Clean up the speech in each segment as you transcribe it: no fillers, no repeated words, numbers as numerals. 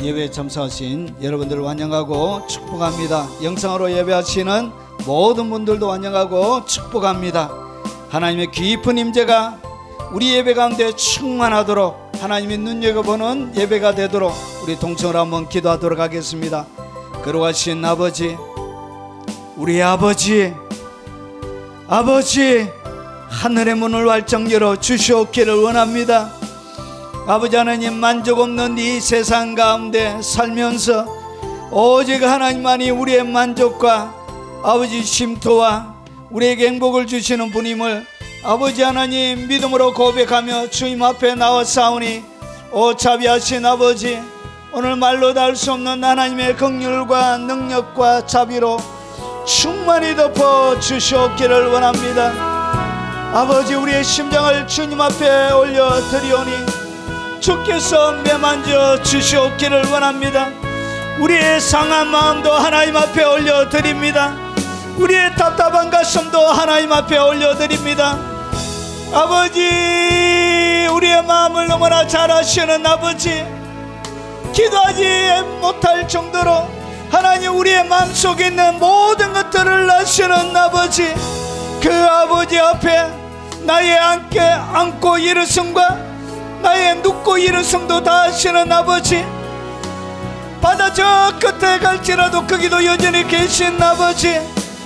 예배에 참석하신 여러분들을 환영하고 축복합니다. 영상으로 예배하시는 모든 분들도 환영하고 축복합니다. 하나님의 깊은 임재가 우리 예배 가운데 충만하도록 하나님이 눈여겨보는 예배가 되도록 우리 동성으로 한번 기도하도록 하겠습니다. 거룩하신 아버지, 우리 아버지 하늘의 문을 활짝 열어 주시옵기를 원합니다. 아버지 하나님, 만족 없는 이 세상 가운데 살면서 오직 하나님만이 우리의 만족과 아버지 쉼터와 우리에게 행복을 주시는 분임을 아버지 하나님 믿음으로 고백하며 주님 앞에 나와싸우니, 오 자비하신 아버지, 오늘 말로 다 할 수 없는 하나님의 긍휼과 능력과 자비로 충만히 덮어 주시옵기를 원합니다. 아버지, 우리의 심장을 주님 앞에 올려드리오니 주께서 매만져 주시옵기를 원합니다. 우리의 상한 마음도 하나님 앞에 올려드립니다. 우리의 답답한 가슴도 하나님 앞에 올려드립니다. 아버지, 우리의 마음을 너무나 잘 아시는 아버지, 기도하지 못할 정도로 하나님 우리의 마음속에 있는 모든 것들을 아시는 아버지, 그 아버지 앞에 나의 안고 일어섬과 나의 눕고 일어섬도 다 아시는 아버지, 바다 저 끝에 갈지라도 거기도 여전히 계신 아버지,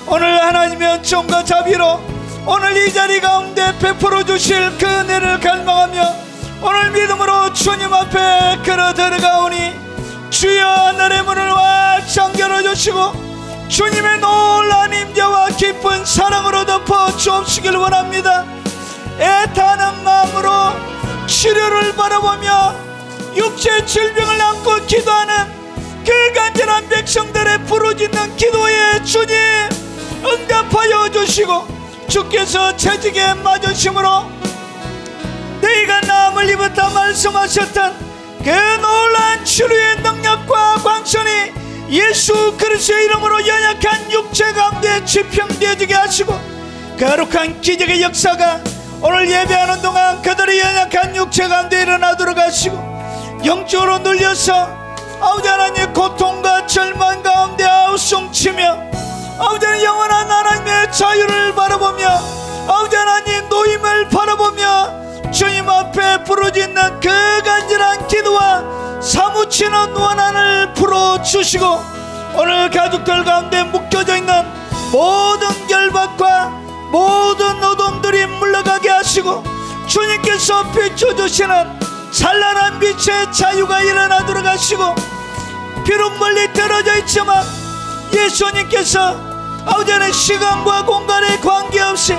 오늘 하나님의 은총과 자비로 오늘 이 자리 가운데 베풀어 주실 그 은혜를 갈망하며 오늘 믿음으로 주님 앞에 걸어 들어가오니, 주여 하늘의 문을 활짝 열어주시고 주님의 놀라운 임재와 깊은 사랑으로 덮어 주옵시길 원합니다. 애타는 마음으로 치료를 바라보며 육체의 질병을 안고 기도하는 그 간절한 백성들의 부르짖는 기도에 주님 응답하여 주시고, 주께서 채찍에 맞으심으로 너희가 나음을 입었다 말씀하셨던 그 놀라운 치료의 능력과 광선이 예수 그리스도의 이름으로 연약한 육체 가운데 지평되어지게 하시고, 거룩한 기적의 역사가 오늘 예배하는 동안 그들의 연약한 육체 가운데 일어나도록 하시고, 영적으로 눌려서 아버지 하나님 고통과 절망 가운데 아우성치며 아버지 하나님 영원한 하나님의 자유를 바라보며 아버지 하나님 노임을 바라보며 주님 앞에 부르짖는 그 간절한 기도와 사무치는 원한을 풀어주시고, 오늘 가족들 가운데 묶여져 있는 모든 결박과 모든 어둠들이 물러가게 하시고, 주님께서 비춰주시는 찬란한 빛의 자유가 일어나도록 하시고, 비록 멀리 떨어져 있지만 예수님께서 아버지 하나님 시간과 공간에 관계없이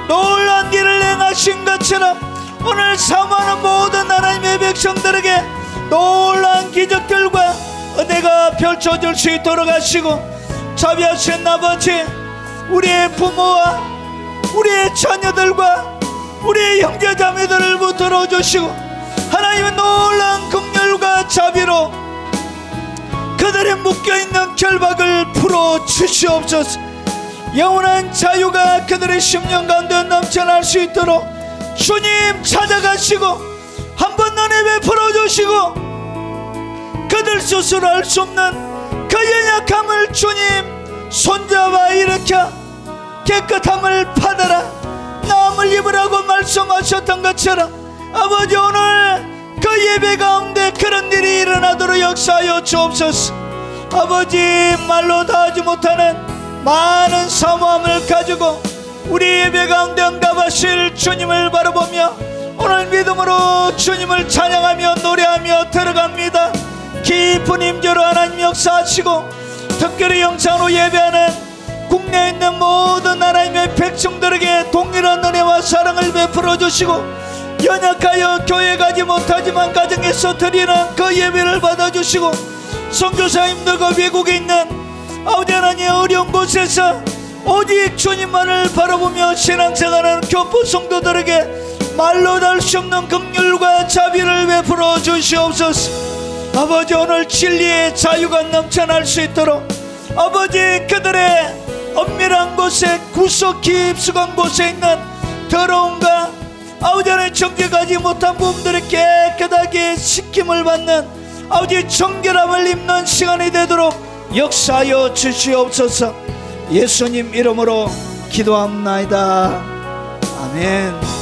놀라운 일을 행하신 것처럼 오늘 사모하는 모든 하나님의 백성들에게 놀라운 기적들과 은혜가 펼쳐질 수 있도록 하시고, 자비하신 아버지, 우리의 부모와 우리의 자녀들과 우리의 형제자매들을 붙들어 주시고 하나님의 놀라운 긍휼과 자비로 그들의 묶여있는 결박을 풀어 주시옵소서. 영원한 자유가 그들의 심령 가운데 넘쳐날 수 있도록 주님 찾아가시고 한 번 은혜 베풀어 주시고, 그들 스스로 할 수 없는 그 연약함을 주님 손잡아 일으켜 깨끗함을 받아라 나음을 입으라고 말씀하셨던 것처럼 아버지, 오늘 그 예배 가운데 그런 일이 일어나도록 역사하여 주옵소서. 아버지, 말로 다 하지 못하는 많은 사모함을 가지고 우리 예배 가운데 응답하실 주님을 바라보며 오늘 믿음으로 주님을 찬양하며 노래하며 들어갑니다. 깊은 임재로 하나님 역사하시고, 특별히 영상으로 예배하는 국내에 있는 모든 하나님의 백성들에게 동일한 은혜와 사랑을 베풀어 주시고, 연약하여 교회 가지 못하지만 가정에서 드리는 그 예배를 받아주시고, 선교사님들과 외국에 있는 아버지 하나님 어려운 곳에서 오직 주님만을 바라보며 신앙생활하는 교포 성도들에게 말로 달 수 없는 긍휼과 자비를 베풀어 주시옵소서. 아버지, 오늘 진리의 자유가 넘쳐날 수 있도록 아버지, 그들의 엄밀한 곳에 구석 깊숙한 곳에 있는 더러움과 아버지 하나님 정죄하지 못한 부분들을 깨끗하게 씻김을 받는 아버지 정결함을 입는 시간이 되도록 역사하여 주시옵소서. 예수님 이름으로 기도합나이다. 아멘.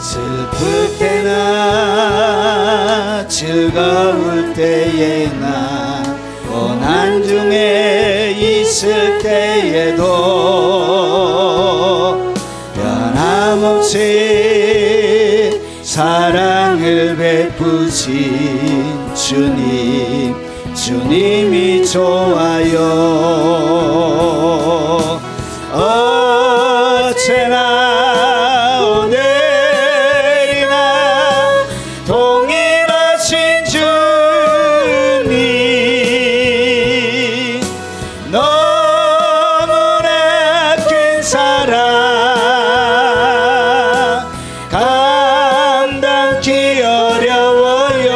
슬플 때나 즐거울 때에나 고난 중에 있을 때에도 변함없이 사랑을 베푸신 주님이 좋아요. 어제나 오늘이나 동일하신 주님, 너무나 큰 사랑 감당기 어려워요.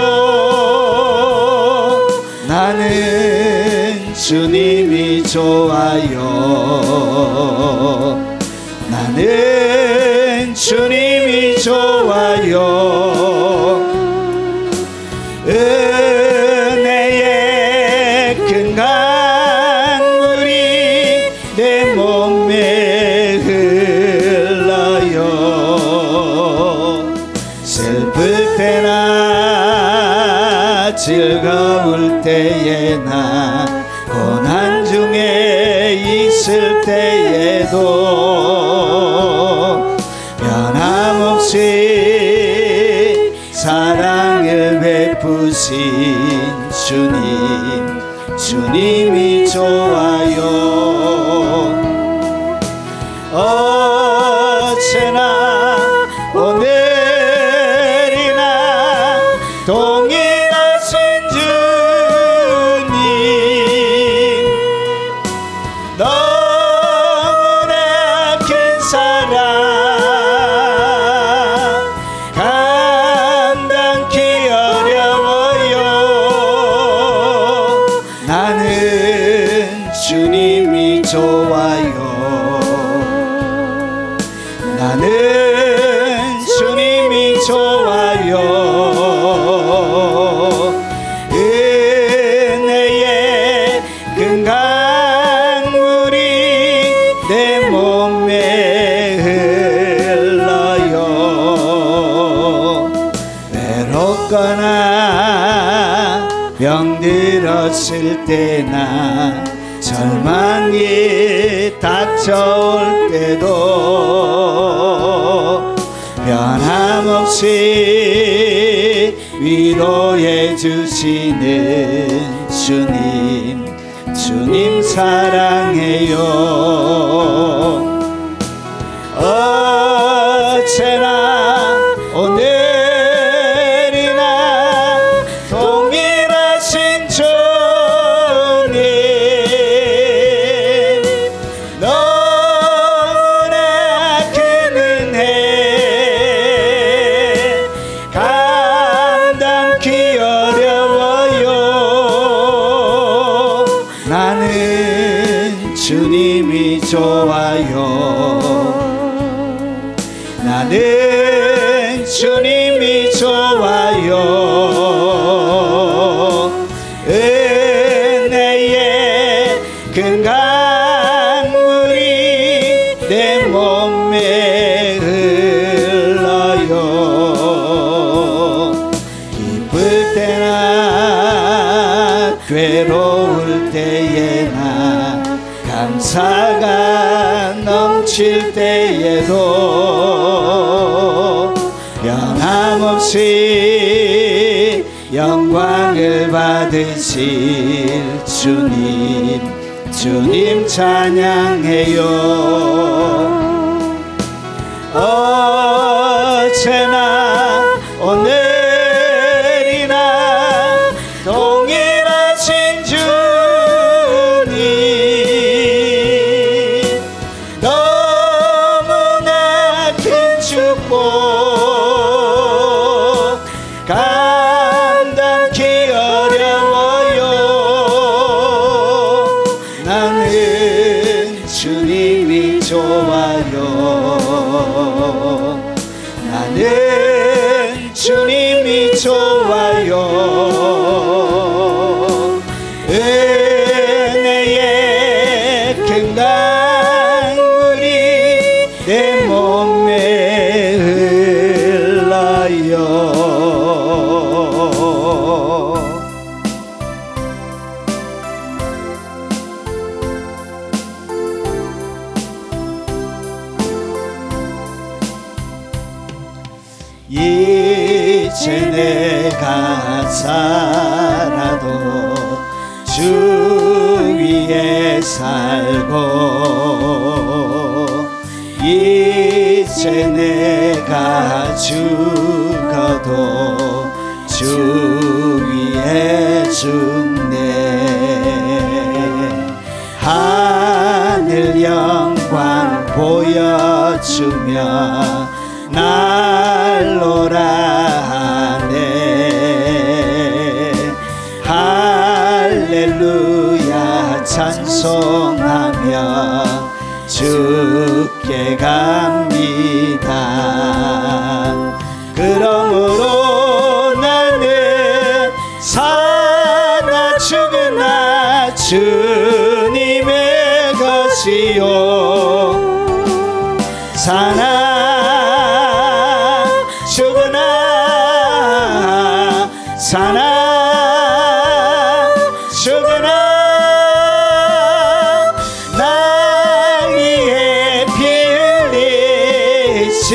나는 주님이 좋아요. 나는 주님이 좋아요. 은혜의 큰 강물이 내 몸에 흘러요. 슬플 때나 즐거울 때에나 고난 중에 있을 때에도 변함없이 사랑을 베푸신 주님이 좋아요. 어제나 오늘이나 동일하신 주님, 너무나 큰 사랑 감당기 어려워요. 나는 주님이 좋아요. 나는 주님이 좋아요. 은혜의 큰 강물이 내 몸에 흘러요. 외롭거나 병들었을 때나 절망이 닥쳐올 때도 변함없이 위로해 주시는 주님 사랑해요. 어제나 오늘이나 동일하신 주님, 너무나 큰 은혜 감당기 어려워요. 나는 주님이 좋아요. 나는 주님이 좋아요. 은혜의 큰 강물이 내 몸에 흘러요. 기쁠 때나 괴로울 때에나 감사가 넘칠 때에도 변함없이 영광을 받으실 주님 찬양해요. 어제나 오늘이나 주님이 좋아요. 은혜의 큰 강물이 내 몸에 흘러요. 이제 내가 살아도 주 위에 살고 이제 내가 죽어도 주 위에 죽네. 하늘 영광 보여주며 날로라 하네. 할렐루야 찬송하며 주께 갑니다. 그러므로 나는 사나 죽으나 주님의 것이요. 사나 죽으나 사나 죽으나 날 위해 피 흘리신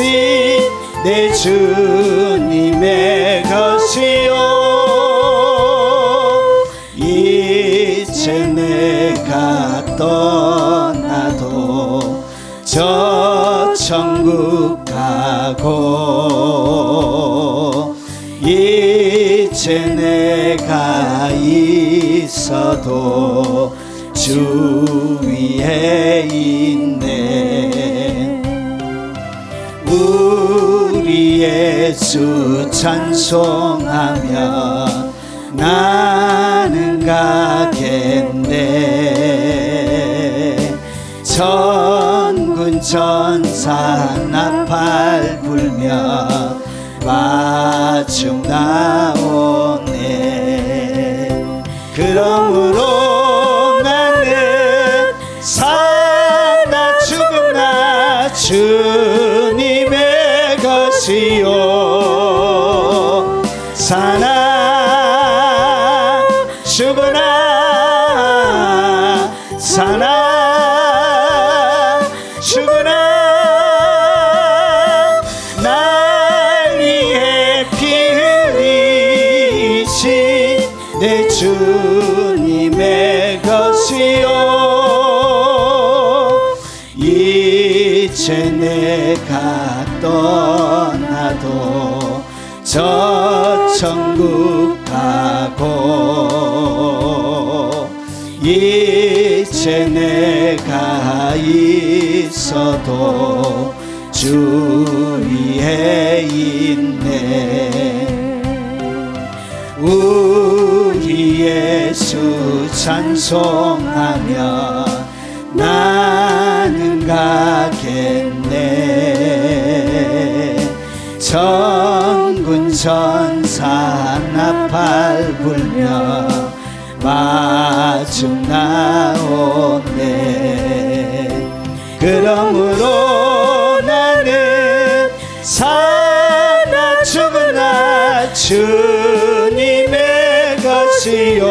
내 주님의 것이요. 이제 내가 떠나도 저 천국 가고 이제 내가 있어도 주 위에 있네. 우리 예수 찬송하며 나는 가겠네. 천군 천사 나팔 불며 마중 나오네. 그러므로 나는 사나 죽으나 주님의 것이요. 사나 죽으나 사나 죽으나 날 위해 피 흘리신 내 주님의 것이요. 이제 내가 떠나도 저 천국 가고 이제 내가 있어도 주 위에 있네. 우리 예수 찬송하며 나는 가겠네. 천군 천사 나팔 불며 마중 나오네. 그러므로 나는 사나 죽으나 주님의 것이요.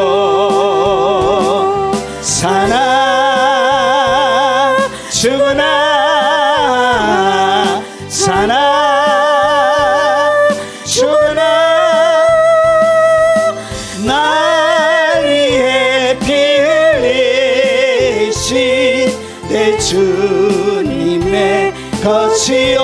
사나 죽으나 사나 죽으나 날 위해 피 흘리신 내 주님의 것이요.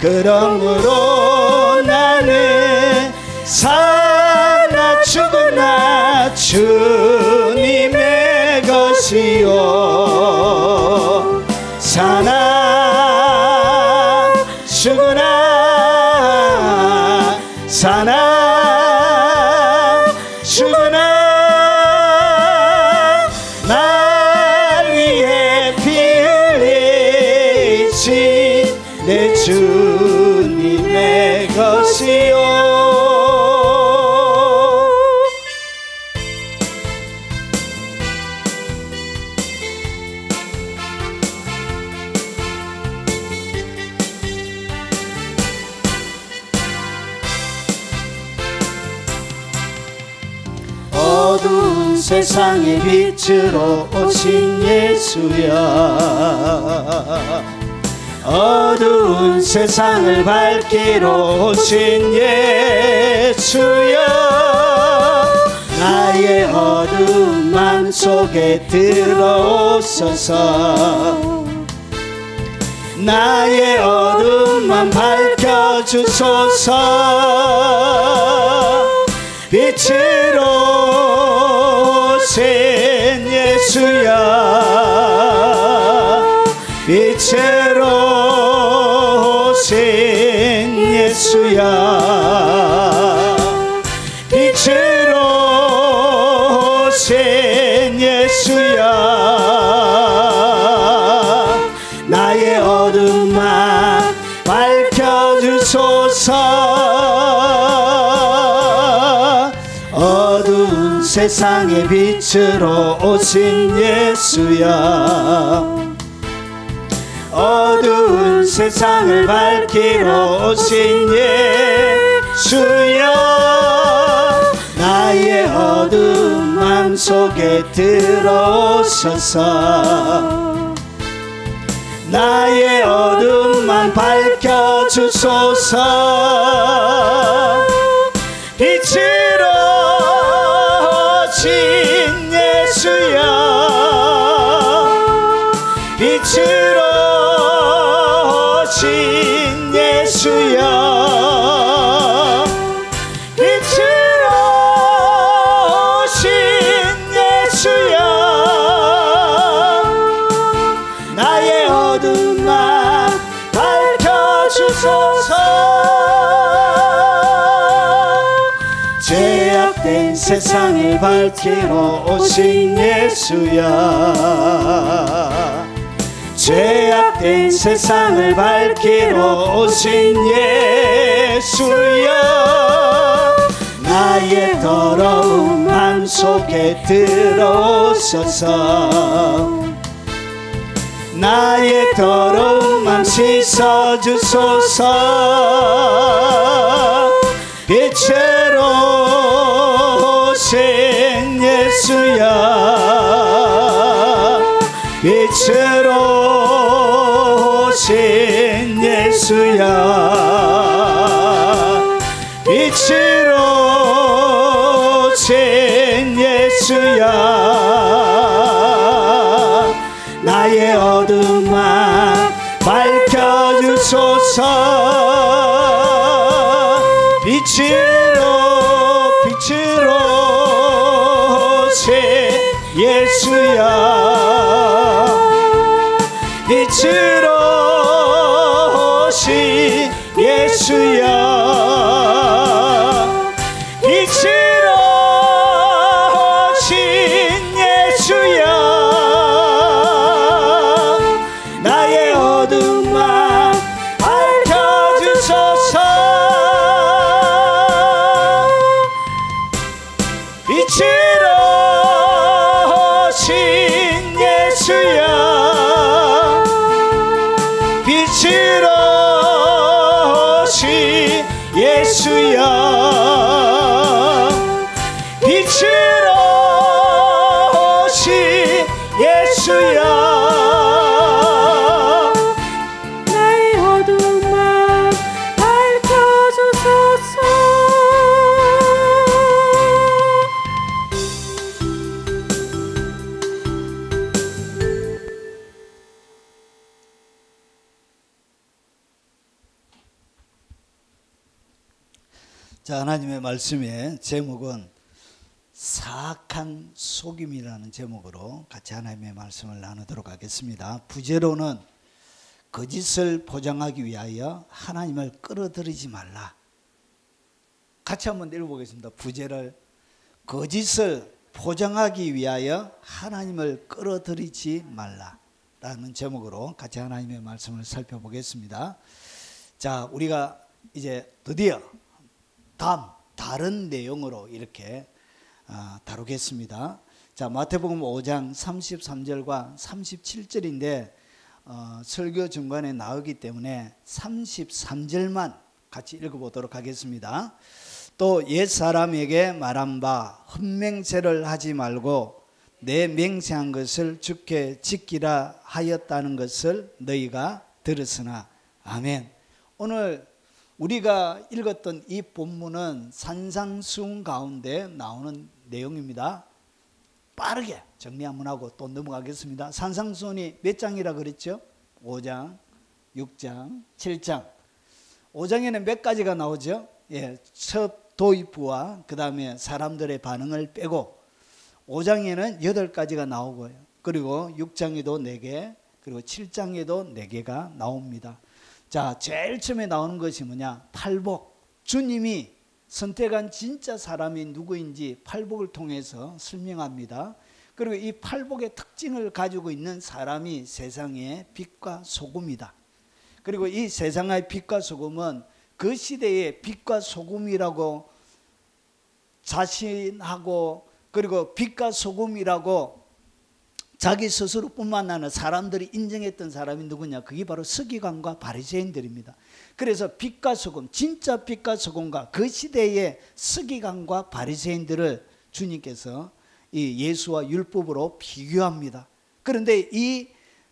그러므로 나는 사나 죽으나 주님의 것이요. 사나 죽으나 사나 죽으나 날 위해 피 흘리신 내 주님의 것이요. 어두운 세상의 빛으로 오신 예수야, 어두운 세상을 밝히러 오신 예수야, 나의 어두운 맘 속에 들어오소서. 나의 어두운 맘 밝혀주소서. 빛으로 오신 예수야, 빛으로 오신 예수야, 빛으로 오신 예수야, 나의 어두운 맘 밝혀주소서. 어두운 세상의 빛으로 오신 예수야, 어두운 세상을 밝히러 오신 예수야, 나의 어두운 맘 속에 들어오셔서. 나의 어두운 맘 밝혀주소서. 빛으로 오신 예수야, 빛으로 오신 예수야, 빛으로 오신 예수야, 나의 어두운 맘 밝혀주소서. 죄악된 세상을 밝히러 오신 예수야, 죄악된 세상을 밝히러 오신 예수야, 나의 더러운 맘 속에 들어오셔서. 나의 더러운 맘 씻어주소서. 빛으로 오신 예수야, 빛으로 오신 예수야, 빛으로 오신 예수야, 나의 어두운 맘 밝혀주소서. 빛으로 오신 예수야, 빛으로 오신 예수야, 빛으로 오신 예수야, 나의 어두운 맘 밝혀주소서. 빛으로 오신 예수야, 빛으로 오신 예수야, 빛으로 오신 예수야, 나의 어두운 맘 밝혀주소서. 자, 하나님의 말씀의 제목은 사악한 속임이라는 제목으로 같이 하나님의 말씀을 나누도록 하겠습니다. 부제로는 거짓을 포장하기 위하여 하나님을 끌어들이지 말라. 같이 한번 읽어보겠습니다. 부제를 거짓을 포장하기 위하여 하나님을 끌어들이지 말라라는 제목으로 같이 하나님의 말씀을 살펴보겠습니다. 자, 우리가 이제 드디어 다른 내용으로 이렇게 다루겠습니다. 자, 마태복음 5장 33절과 37절인데 설교 중간에 나오기 때문에 33절만 같이 읽어보도록 하겠습니다. 또 옛사람에게 말한 바 헛맹세를 하지 말고 내 맹세한 것을 주께 지키라 하였다는 것을 너희가 들었으나. 아멘. 오늘 우리가 읽었던 이 본문은 산상수훈 가운데 나오는 내용입니다. 빠르게 정리 한번 하고 또 넘어가겠습니다. 산상수훈이 몇 장이라 그랬죠? 5장, 6장, 7장. 5장에는 몇 가지가 나오죠? 첫 도입부와 그 다음에 사람들의 반응을 빼고 5장에는 8가지가 나오고요. 그리고 6장에도 4개, 그리고 7장에도 4개가 나옵니다. 자, 제일 처음에 나오는 것이 뭐냐? 팔복. 주님이 선택한 진짜 사람이 누구인지 팔복을 통해서 설명합니다. 그리고 이 팔복의 특징을 가지고 있는 사람이 세상의 빛과 소금이다. 그리고 이 세상의 빛과 소금은 그 시대의 빛과 소금이라고 자신하고, 그리고 빛과 소금이라고 자기 스스로뿐만 아니라 사람들이 인정했던 사람이 누구냐? 그게 바로 서기관과 바리새인들입니다. 그래서 빛과 소금, 진짜 빛과 소금과 그 시대의 서기관과 바리새인들을 주님께서 이 예수와 율법으로 비교합니다. 그런데 이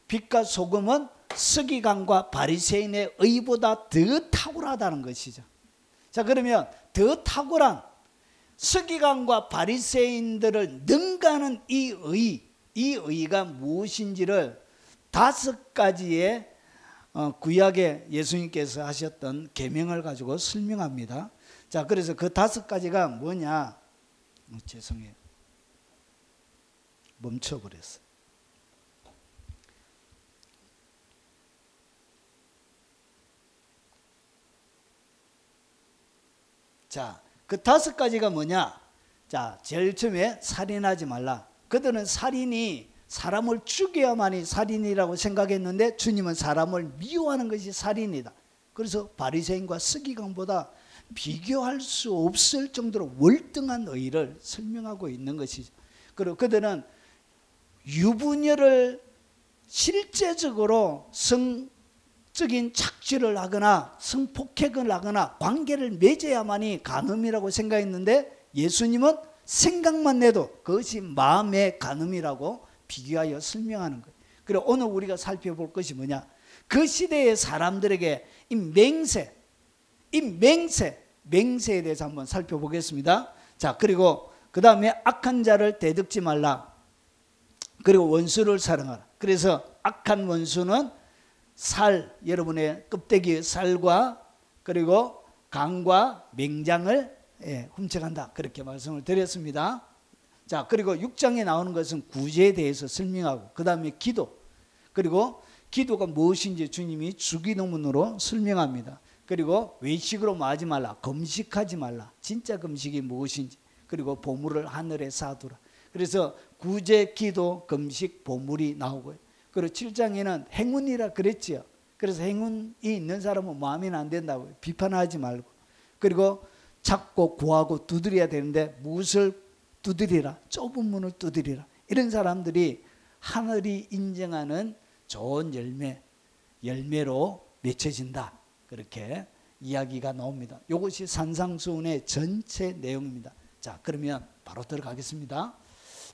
빛과 소금은 서기관과 바리새인의 의보다 더 탁월하다는 것이죠. 자, 그러면 더 탁월한 서기관과 바리새인들을 능가하는 이 의가 무엇인지를 5가지의 구약에 예수님께서 하셨던 계명을 가지고 설명합니다. 자, 그래서 그 5가지가 뭐냐? 죄송해요. 멈춰버렸어요. 자, 그 5가지가 뭐냐? 자, 제일 처음에 살인하지 말라. 그들은 살인이 사람을 죽여야만이 살인이라고 생각했는데 주님은 사람을 미워하는 것이 살인이다. 그래서 바리새인과 서기관보다 비교할 수 없을 정도로 월등한 의를 설명하고 있는 것이죠. 그리고 그들은 유부녀를 실제적으로 성적인 착취를 하거나 성폭행을 하거나 관계를 맺어야만이 간음이라고 생각했는데 예수님은 생각만 내도 그것이 마음의 간음이라고 비교하여 설명하는 거예요. 그리고 오늘 우리가 살펴볼 것이 뭐냐? 그 시대의 사람들에게 이 맹세에 대해서 한번 살펴보겠습니다. 자, 그리고 그 다음에 악한 자를 대득지 말라. 그리고 원수를 사랑하라. 그래서 악한 원수는 여러분의 껍데기 살과 그리고 강과 맹장을 훔쳐간다. 그렇게 말씀을 드렸습니다. 자, 그리고 6장에 나오는 것은 구제에 대해서 설명하고, 그 다음에 기도, 그리고 기도가 무엇인지 주님이 주기도문으로 설명합니다. 그리고 외식으로 마지 말라, 금식하지 말라, 진짜 금식이 무엇인지, 그리고 보물을 하늘에 쌓아두라. 그래서 구제, 기도, 금식, 보물이 나오고요. 그리고 7장에는 행운이라 그랬지요. 그래서 행운이 있는 사람은 마음에 안 된다고요. 비판하지 말고. 그리고 찾고 구하고 두드려야 되는데 무엇을 두드리라? 좁은 문을 두드리라. 이런 사람들이 하늘이 인정하는 좋은 열매로 맺혀진다. 그렇게 이야기가 나옵니다. 이것이 산상수훈의 전체 내용입니다. 자, 그러면 바로 들어가겠습니다.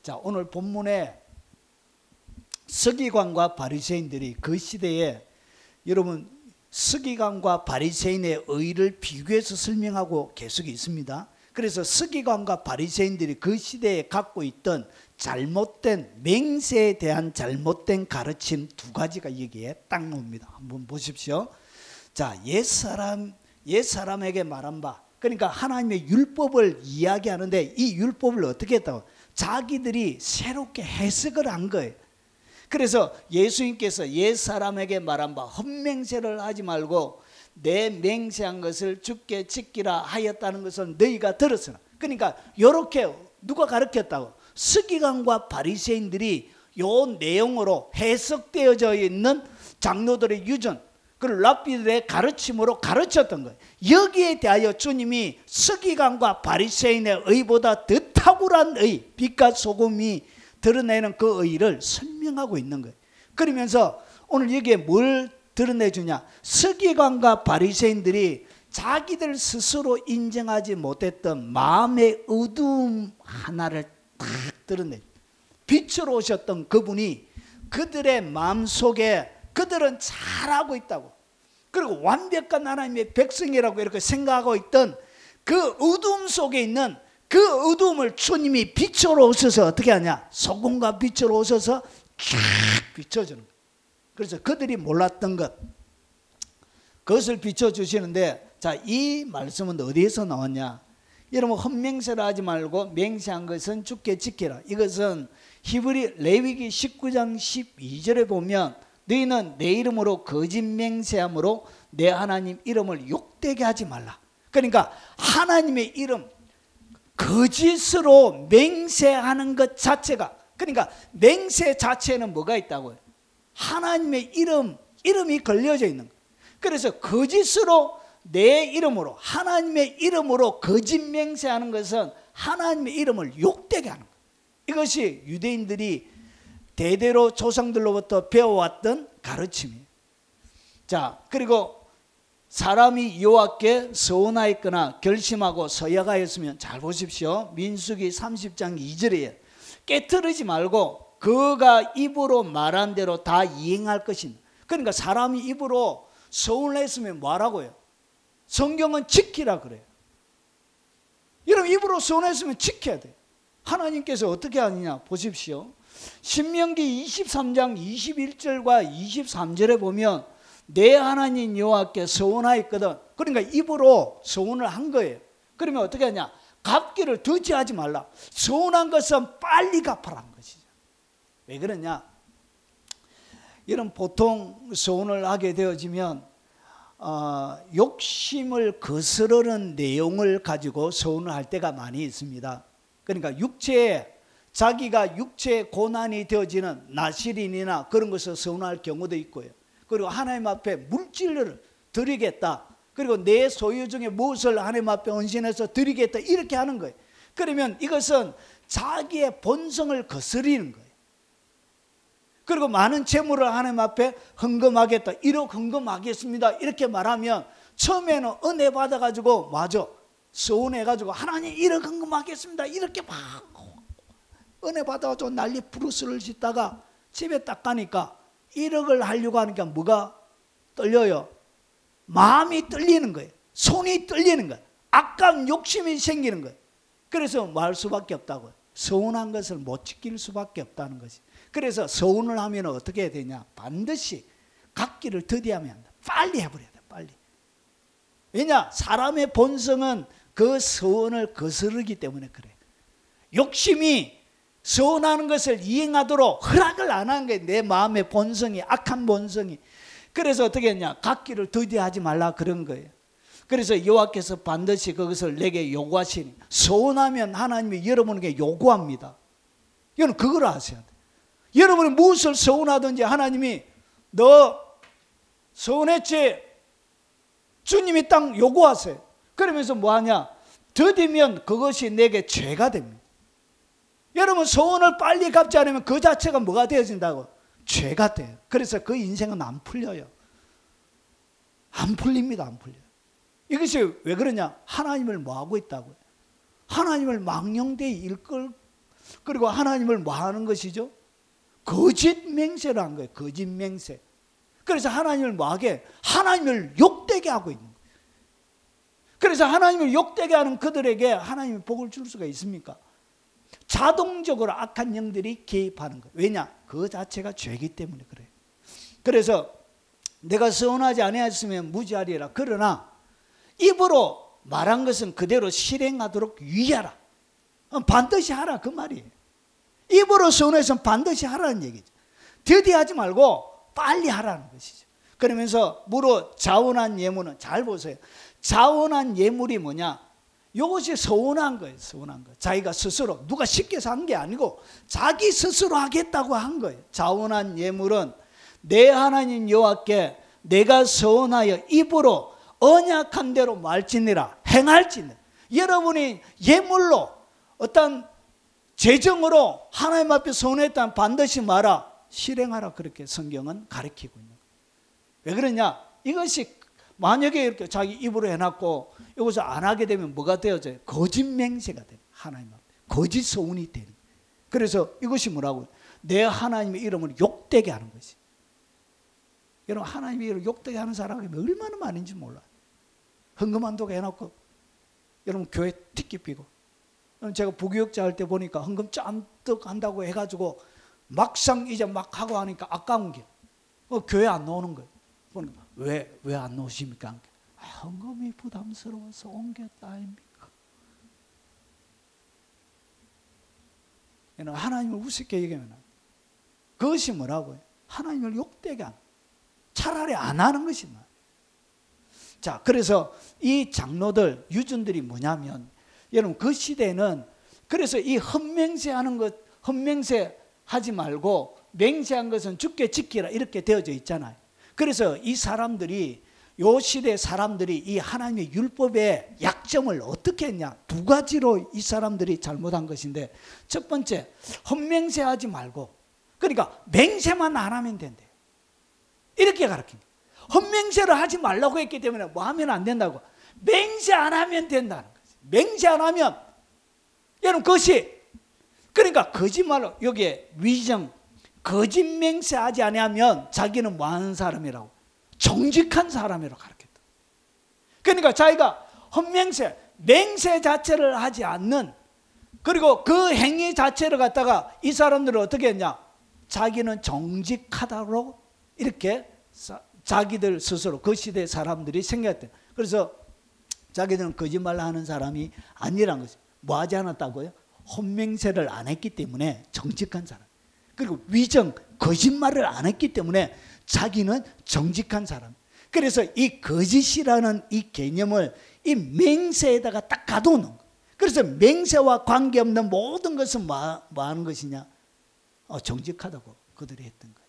자, 오늘 본문에 서기관과 바리새인들이 그 시대에, 여러분, 서기관과 바리새인의 의를 비교해서 설명하고 계속 있습니다. 그래서 서기관과 바리새인들이 그 시대에 갖고 있던 잘못된 맹세에 대한 잘못된 가르침 2가지가 여기에 딱 나옵니다. 한번 보십시오. 자, 옛사람에게 말한 바, 그러니까 하나님의 율법을 이야기하는데 이 율법을 어떻게 했다고? 자기들이 새롭게 해석을 한 거예요. 그래서 예수님께서 옛사람에게 말한 바 헛맹세를 하지 말고 내 맹세한 것을 주께 지키라 하였다는 것을 너희가 들었으나. 그러니까 이렇게 누가 가르쳤다고? 서기관과 바리새인들이 요 내용으로 해석되어져 있는 장로들의 유전, 그 랍비들의 가르침으로 가르쳤던 거예요. 여기에 대하여 주님이 서기관과 바리새인의 의보다 더 탁월한 의, 빛과 소금이 드러내는 그 의를 설명하고 있는 거예요. 그러면서 오늘 여기에 뭘 드러내주냐? 서기관과 바리새인들이 자기들 스스로 인정하지 못했던 마음의 어두움 하나를 딱 드러내요. 빛으로 오셨던 그분이 그들의 마음속에 그들은 잘하고 있다고, 그리고 완벽한 하나님의 백성이라고 이렇게 생각하고 있던 그 어두움 속에 있는 그 어두움을 주님이 빛으로 오셔서 어떻게 하냐? 소금과 빛으로 오셔서 쫙 비춰주는 거예요. 그래서 그들이 몰랐던 것, 그것을 비춰주시는데, 자, 이 말씀은 어디에서 나왔냐? 여러분, 헛맹세를 하지 말고 맹세한 것은 주께 지키라. 이것은 히브리 레위기 19장 12절에 보면 너희는 내 이름으로 거짓 맹세함으로 내 하나님 이름을 욕되게 하지 말라. 그러니까 하나님의 이름 거짓으로 맹세하는 것 자체가, 그러니까 맹세 자체는 뭐가 있다고요? 하나님의 이름이 걸려져 있는 거예요. 그래서 거짓으로 내 이름으로, 하나님의 이름으로 거짓 맹세하는 것은 하나님의 이름을 욕되게 하는 거예요. 이것이 유대인들이 대대로 조상들로부터 배워왔던 가르침이에요. 자, 그리고 사람이 여호와께 서운하였거나 결심하고 서약하였으면, 잘 보십시오. 민수기 30장 2절에 깨트리지 말고 그가 입으로 말한 대로 다 이행할 것이니. 그러니까 사람이 입으로 서운했으면 뭐라고요? 성경은 지키라 그래요. 여러분, 입으로 서운했으면 지켜야 돼요. 하나님께서 어떻게 하느냐 보십시오. 신명기 23장 21절과 23절에 보면 내 하나님 여호와께 서운하였거든. 그러니까 입으로 서운을 한 거예요. 그러면 어떻게 하냐? 갚기를 더디하지 말라. 서운한 것은 빨리 갚아라는 것이죠. 왜 그러냐? 여러분, 보통 서운을 하게 되어지면 욕심을 거스르는 내용을 가지고 서운을 할 때가 많이 있습니다. 그러니까 자기가 육체에 고난이 되어지는 나실인이나 그런 것을 서운할 경우도 있고요. 그리고 하나님 앞에 물질을 드리겠다, 그리고 내 소유 중에 무엇을 하나님 앞에 헌신해서 드리겠다, 이렇게 하는 거예요. 그러면 이것은 자기의 본성을 거스리는 거예요. 그리고 많은 재물을 하나님 앞에 헌금하겠다, 1억 헌금하겠습니다, 이렇게 말하면 처음에는 은혜 받아가지고 맞아 서운해가지고 하나님 1억 헌금하겠습니다, 이렇게 막 은혜 받아가지고 난리 부르스를 짓다가 집에 딱 가니까 1억을 하려고 하니까 뭐가 떨려요? 마음이 떨리는 거예요. 손이 떨리는 거예요. 악감 욕심이 생기는 거예요. 그래서 뭐 할 수밖에 없다고요. 서운한 것을 못 지킬 수밖에 없다는 것이. 그래서 서운을 하면 어떻게 해야 되냐? 반드시 갚기를 더디하면 안 돼. 빨리 해버려야 돼. 빨리. 왜냐? 사람의 본성은 그 서운을 거스르기 때문에 그래. 욕심이 서운하는 것을 이행하도록 허락을 안 하는 거예요. 내 마음의 본성이, 악한 본성이. 그래서 어떻게 했냐? 갚기를 더디하지 말라 그런 거예요. 그래서 여호와께서 반드시 그것을 내게 요구하시니, 서운하면 하나님이 여러분에게 요구합니다. 여러분 그걸 아셔야 돼요. 여러분이 무엇을 서운하든지 하나님이 너 서운했지? 주님이 딱 요구하세요. 그러면서 뭐하냐? 더디면 그것이 내게 죄가 됩니다. 여러분 서운을 빨리 갚지 않으면 그 자체가 뭐가 되어진다고? 죄가 돼요. 그래서 그 인생은 안 풀려요. 안 풀립니다. 안 풀려요. 이것이 왜 그러냐? 하나님을 뭐하고 있다고요? 하나님을 망령되이 일끌, 그리고 하나님을 뭐하는 것이죠? 거짓 맹세를 한 거예요. 거짓 맹세. 그래서 하나님을 뭐하게? 하나님을 욕되게 하고 있는 거예요. 그래서 하나님을 욕되게 하는 그들에게 하나님이 복을 줄 수가 있습니까? 자동적으로 악한 영들이 개입하는 거예요. 왜냐? 그 자체가 죄이기 때문에 그래요. 그래서 내가 서운하지 아니하였으면 무지하리라. 그러나 입으로 말한 것은 그대로 실행하도록 유의하라. 반드시 하라 그 말이에요. 입으로 서운해서는 반드시 하라는 얘기죠. 더디하지 말고 빨리 하라는 것이죠. 그러면서 무릇 자원한 예물은, 잘 보세요. 자원한 예물이 뭐냐? 이것이 서운한 거예요. 서운한 거. 자기가 스스로, 누가 시켜서 한 게 아니고 자기 스스로 하겠다고 한 거예요. 자원한 예물은 내 하나님 여호와께 내가 서원하여 입으로 언약한 대로 말지니라 행할지니라. 여러분이 예물로 어떤 재정으로 하나님 앞에 서원했다면 반드시 말아 실행하라, 그렇게 성경은 가르치고 있는 거예요. 왜 그러냐? 이것이 만약에 이렇게 자기 입으로 해놨고 이것을 안 하게 되면 뭐가 되어져요? 거짓 맹세가 돼요. 하나님 앞에 거짓 서운이 되는. 그래서 이것이 뭐라고요? 내 하나님의 이름을 욕되게 하는 것이. 여러분, 하나님의 이름을 욕되게 하는 사람이 얼마나 많은지 몰라요. 헌금 한도가 해놓고 여러분 교회 특기 피고, 제가 부교육자 할 때 보니까 헌금 짠뜩 한다고 해가지고 막상 이제 막 하고 하니까 아까운 게 교회 안 나오는 거예요. 보니까 왜 안 나오십니까? 헌금이 부담스러워서 옮겼다 아닙니까? 하나님을 우습게 얘기하면 그것이 뭐라고요? 하나님을 욕되게 하는, 차라리 안 하는 것이 나아요. 자, 그래서 이 장로들, 유전들이 뭐냐면, 여러분 그 시대는 그래서 이 헛맹세하는 것, 헛맹세하지 말고 맹세한 것은 주께 지키라 이렇게 되어져 있잖아요. 그래서 이 사람들이, 요 시대 사람들이 이 하나님의 율법의 약점을 어떻게 했냐? 두 가지로 이 사람들이 잘못한 것인데, 첫 번째, 헛맹세하지 말고, 그러니까 맹세만 안 하면 된대요. 이렇게 가르칩니다. 헛맹세를 하지 말라고 했기 때문에 뭐 하면 안 된다고? 맹세 안 하면 된다는 거죠. 맹세 안 하면, 여러분 그것이, 그러니까 거짓말로, 여기에 위정, 거짓 맹세하지 아니하면 자기는 뭐 하는 사람이라고? 정직한 사람이라고 가르쳤다. 그러니까 자기가 헛맹세, 맹세 자체를 하지 않는, 그리고 그 행위 자체를 갖다가 이 사람들은 어떻게 했냐? 자기는 정직하다고 이렇게 자기들 스스로, 그 시대 사람들이 생각했대요. 그래서 자기들은 거짓말 하는 사람이 아니란 것이죠. 뭐 하지 않았다고요? 헛맹세를 안 했기 때문에 정직한 사람. 그리고 위정, 거짓말을 안 했기 때문에 자기는 정직한 사람. 그래서 이 거짓이라는 이 개념을 이 맹세에다가 딱 가둬놓은 거예요. 그래서 맹세와 관계없는 모든 것은 뭐 하는 것이냐? 정직하다고 그들이 했던 거예요.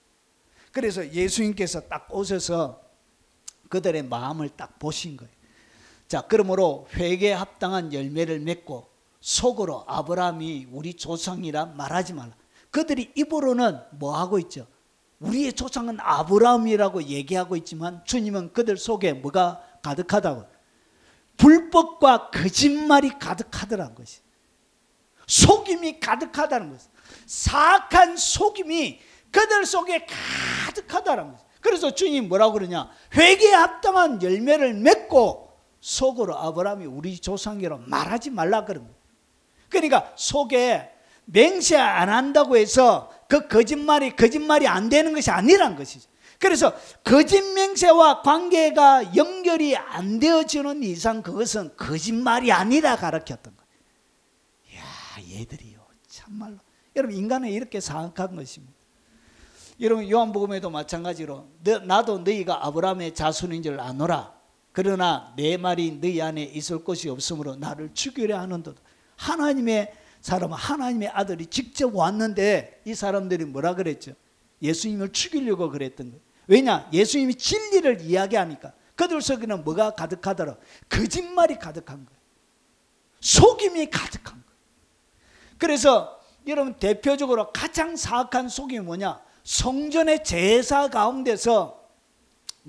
그래서 예수님께서 딱 오셔서 그들의 마음을 딱 보신 거예요. 자, 그러므로 회개에 합당한 열매를 맺고 속으로 아브라함이 우리 조상이라 말하지 말라. 그들이 입으로는 뭐 하고 있죠? 우리의 조상은 아브라함이라고 얘기하고 있지만 주님은 그들 속에 뭐가 가득하다고? 불법과 거짓말이 가득하더라는 것이. 속임이 가득하다는 것이. 사악한 속임이 그들 속에 가득하다는 것이. 그래서 주님이 뭐라고 그러냐? 회개에 합당한 열매를 맺고 속으로 아브라함이 우리 조상이라고 말하지 말라 그런 거예요. 그러니까 속에 맹세 안 한다고 해서 그 거짓말이 안 되는 것이 아니란 것이죠. 그래서 거짓 맹세와 관계가 연결이 안 되어지는 이상 그것은 거짓말이 아니라 가르쳤던 거예요. 이야, 얘들이요, 참말로. 여러분, 인간은 이렇게 사악한 것입니다. 여러분, 요한복음에도 마찬가지로 나도 너희가 아브라함의 자손인 줄 아노라. 그러나 내 말이 너희 안에 있을 것이 없으므로 나를 죽이려 하는도다. 하나님의 사람은, 하나님의 아들이 직접 왔는데 이 사람들이 뭐라 그랬죠? 예수님을 죽이려고 그랬던 거예요. 왜냐? 예수님이 진리를 이야기하니까 그들 속에는 뭐가 가득하더라? 거짓말이 가득한 거예요. 속임이 가득한 거예요. 그래서 여러분, 대표적으로 가장 사악한 속임이 뭐냐? 성전의 제사 가운데서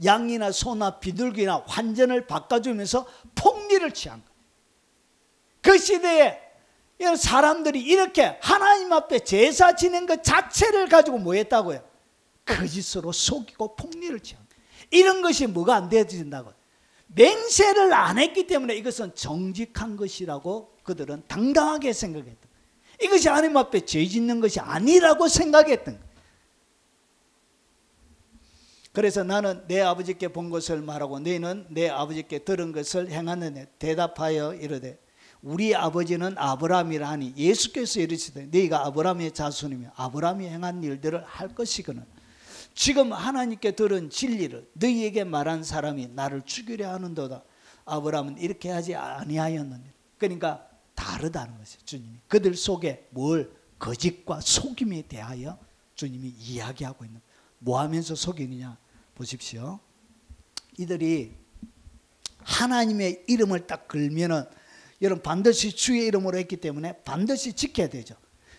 양이나 소나 비둘기나 환전을 바꿔주면서 폭리를 취한 거예요. 그 시대에 이런 사람들이 이렇게 하나님 앞에 제사 지낸 것 자체를 가지고 뭐 했다고요? 거짓으로 속이고 폭리를 취한 거예요. 이런 것이 뭐가 안 되어진다고요? 맹세를 안 했기 때문에 이것은 정직한 것이라고 그들은 당당하게 생각했던 거예요. 이것이 하나님 앞에 죄 짓는 것이 아니라고 생각했던 거예요. 그래서 나는 내 아버지께 본 것을 말하고 너희는 내 아버지께 들은 것을 행하느냐 대답하여 이르되 우리 아버지는 아브라함이라 하니 예수께서 이르시되 너희가 아브라함의 자손이며 아브라함이 행한 일들을 할 것이거늘 지금 하나님께 들은 진리를 너희에게 말한 사람이 나를 죽이려 하는도다. 아브라함은 이렇게 하지 아니하였느니라. 그러니까 다르다는 것이죠. 주님이 그들 속에 뭘 거짓과 속임에 대하여 주님이 이야기하고 있는 거예요. 뭐 하면서 속이느냐 보십시오. 이들이 하나님의 이름을 딱 걸면은 여러분 반드시 주의 이름으로 했기 때문에 반드시 지켜야 되죠.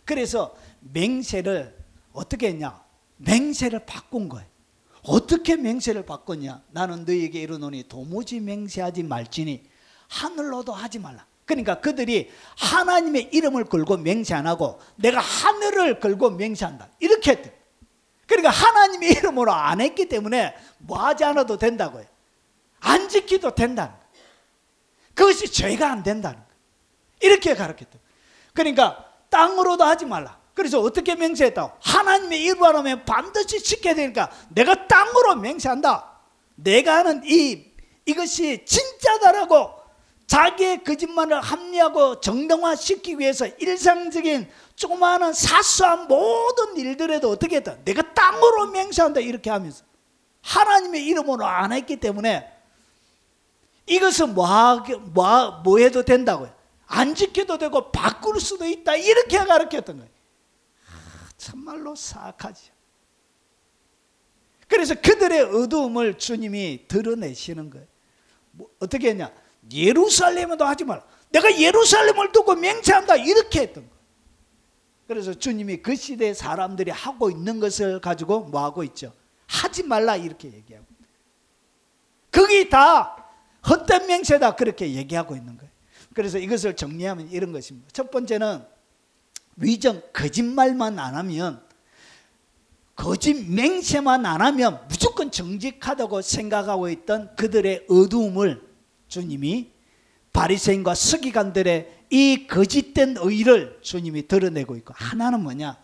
그래서 맹세를 어떻게 했냐? 맹세를 바꾼 거예요. 어떻게 맹세를 바꿨냐? 나는 너희에게 이르노니 도무지 맹세하지 말지니 하늘로도 하지 말라. 그러니까 그들이 하나님의 이름을 걸고 맹세 안 하고 내가 하늘을 걸고 맹세한다 이렇게 했대. 그러니까 하나님의 이름으로 안 했기 때문에 뭐 하지 않아도 된다고요. 안 지키도 된다는 거예요. 그것이 죄가 안 된다는 거예요. 이렇게 가르쳤대. 그러니까 땅으로도 하지 말라. 그래서 어떻게 맹세했다고? 하나님의 이름으로 하면 반드시 지켜야 되니까 내가 땅으로 맹세한다. 내가 하는 이것이 진짜다라고 자기의 거짓말을 합리하고 정당화시키기 위해서 일상적인 조그마한 사소한 모든 일들에도 어떻게 했다? 내가 땅으로 맹세한다 이렇게 하면서 하나님의 이름으로 안 했기 때문에 이것은 뭐 해도 된다고요. 안 지켜도 되고 바꿀 수도 있다 이렇게 가르쳤던 거예요. 참말로 사악하죠. 그래서 그들의 어두움을 주님이 드러내시는 거예요. 어떻게 했냐? 예루살렘에도 하지 말라. 내가 예루살렘을 두고 맹세한다 이렇게 했던 거예요. 그래서 주님이 그 시대의 사람들이 하고 있는 것을 가지고 뭐 하고 있죠? 하지 말라 이렇게 얘기하고, 그게 다 헛된 맹세다 그렇게 얘기하고 있는 거예요. 그래서 이것을 정리하면 이런 것입니다. 첫 번째는 위정, 거짓말만 안 하면, 거짓 맹세만 안 하면 무조건 정직하다고 생각하고 있던 그들의 어두움을 주님이 바리새인과 서기관들의 이 거짓된 의를 주님이 드러내고 있고, 하나는 뭐냐?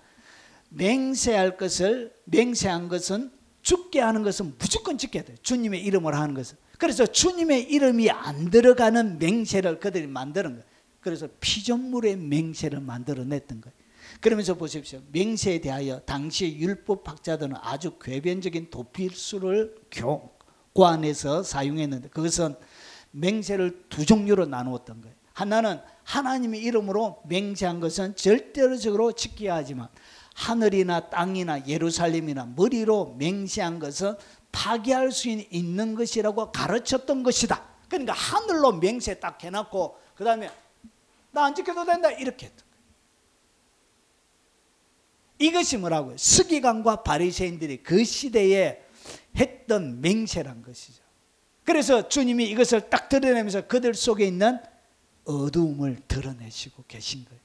맹세한 것은 죽게 하는 것은 무조건 지켜야 돼요. 주님의 이름으로 하는 것은. 그래서 주님의 이름이 안 들어가는 맹세를 그들이 만드는 거예요. 그래서 피조물의 맹세를 만들어냈던 거예요. 그러면서 보십시오. 맹세에 대하여 당시 율법학자들은 아주 궤변적인 도필수를 고안해서 사용했는데, 그것은 맹세를 두 종류로 나누었던 거예요. 하나는 하나님의 이름으로 맹세한 것은 절대적으로 지켜야 하지만, 하늘이나 땅이나 예루살렘이나 머리로 맹세한 것은 파괴할 수 있는 것이라고 가르쳤던 것이다. 그러니까 하늘로 맹세 딱 해놨고 그 다음에 나 안 지켜도 된다 이렇게 했던 거예요. 이것이 뭐라고요? 서기관과 바리새인들이 그 시대에 했던 맹세란 것이죠. 그래서 주님이 이것을 딱 드러내면서 그들 속에 있는 어두움을 드러내시고 계신 거예요.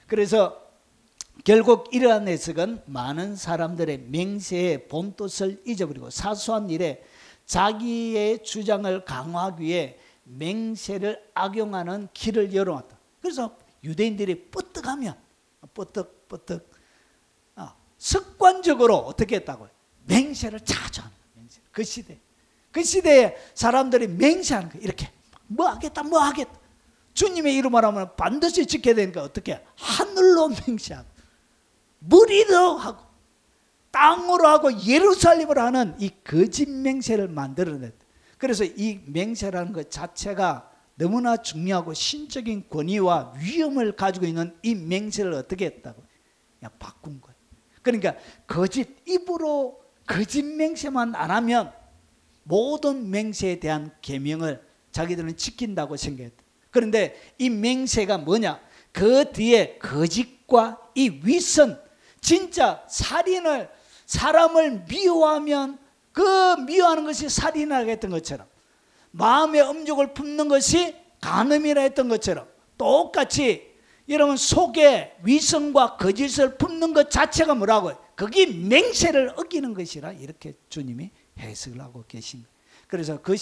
그래서 결국 이러한 해석은 많은 사람들의 맹세의 본뜻을 잊어버리고 사소한 일에 자기의 주장을 강화하기 위해 맹세를 악용하는 길을 열어왔다. 그래서 유대인들이 뻗떡하면 습관적으로 어떻게 했다고요? 맹세를 자주 하는 거예요. 그 시대에 사람들이 맹세하는 거예요. 이렇게 뭐 하겠다. 주님의 이름으로 하면 반드시 지켜야 되니까 어떻게? 하늘로 맹세하고 머리로 하고 땅으로 하고 예루살렘으로 하는 이 거짓 맹세를 만들어냈다. 그래서 이 맹세라는 것 자체가 너무나 중요하고 신적인 권위와 위험을 가지고 있는 이 맹세를 어떻게 했다고? 그냥 바꾼 거예요. 그러니까 입으로 거짓 맹세만 안 하면 모든 맹세에 대한 계명을 자기들은 지킨다고 생각했다. 그런데 이 맹세가 뭐냐? 그 뒤에 거짓과 이 위선, 진짜 사람을 미워하면 그 미워하는 것이 살인이라 했던 것처럼, 마음의 음욕을 품는 것이 간음이라 했던 것처럼, 똑같이 여러분 속에 위선과 거짓을 품는 것 자체가 뭐라고요? 그게 맹세를 어기는 것이라 이렇게 주님이 해석을 하고 계신 거예요. 그래서 그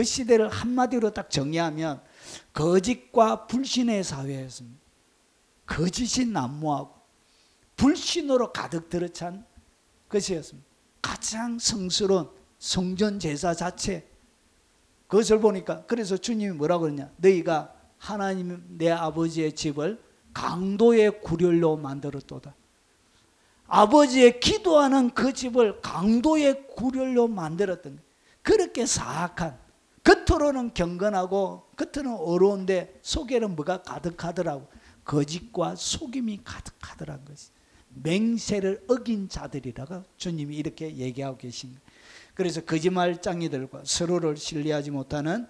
시대를 한마디로 딱 정리하면 거짓과 불신의 사회였습니다. 거짓이 난무하고 불신으로 가득 들어찬 것이었습니다. 가장 성스러운 성전 제사 자체, 그것을 보니까 그래서 주님이 뭐라고 그러냐? 너희가 하나님 내 아버지의 집을 강도의 구렬로 만들었도다. 아버지의 기도하는 그 집을 강도의 구렬로 만들었던 거예요. 그렇게 사악한, 겉으로는 경건하고 겉으로는 어려운데 속에는 뭐가 가득하더라고? 거짓과 속임이 가득하더란 것이 맹세를 어긴 자들이라고 주님이 이렇게 얘기하고 계신 거예요. 그래서 거짓말장이들과 서로를 신뢰하지 못하는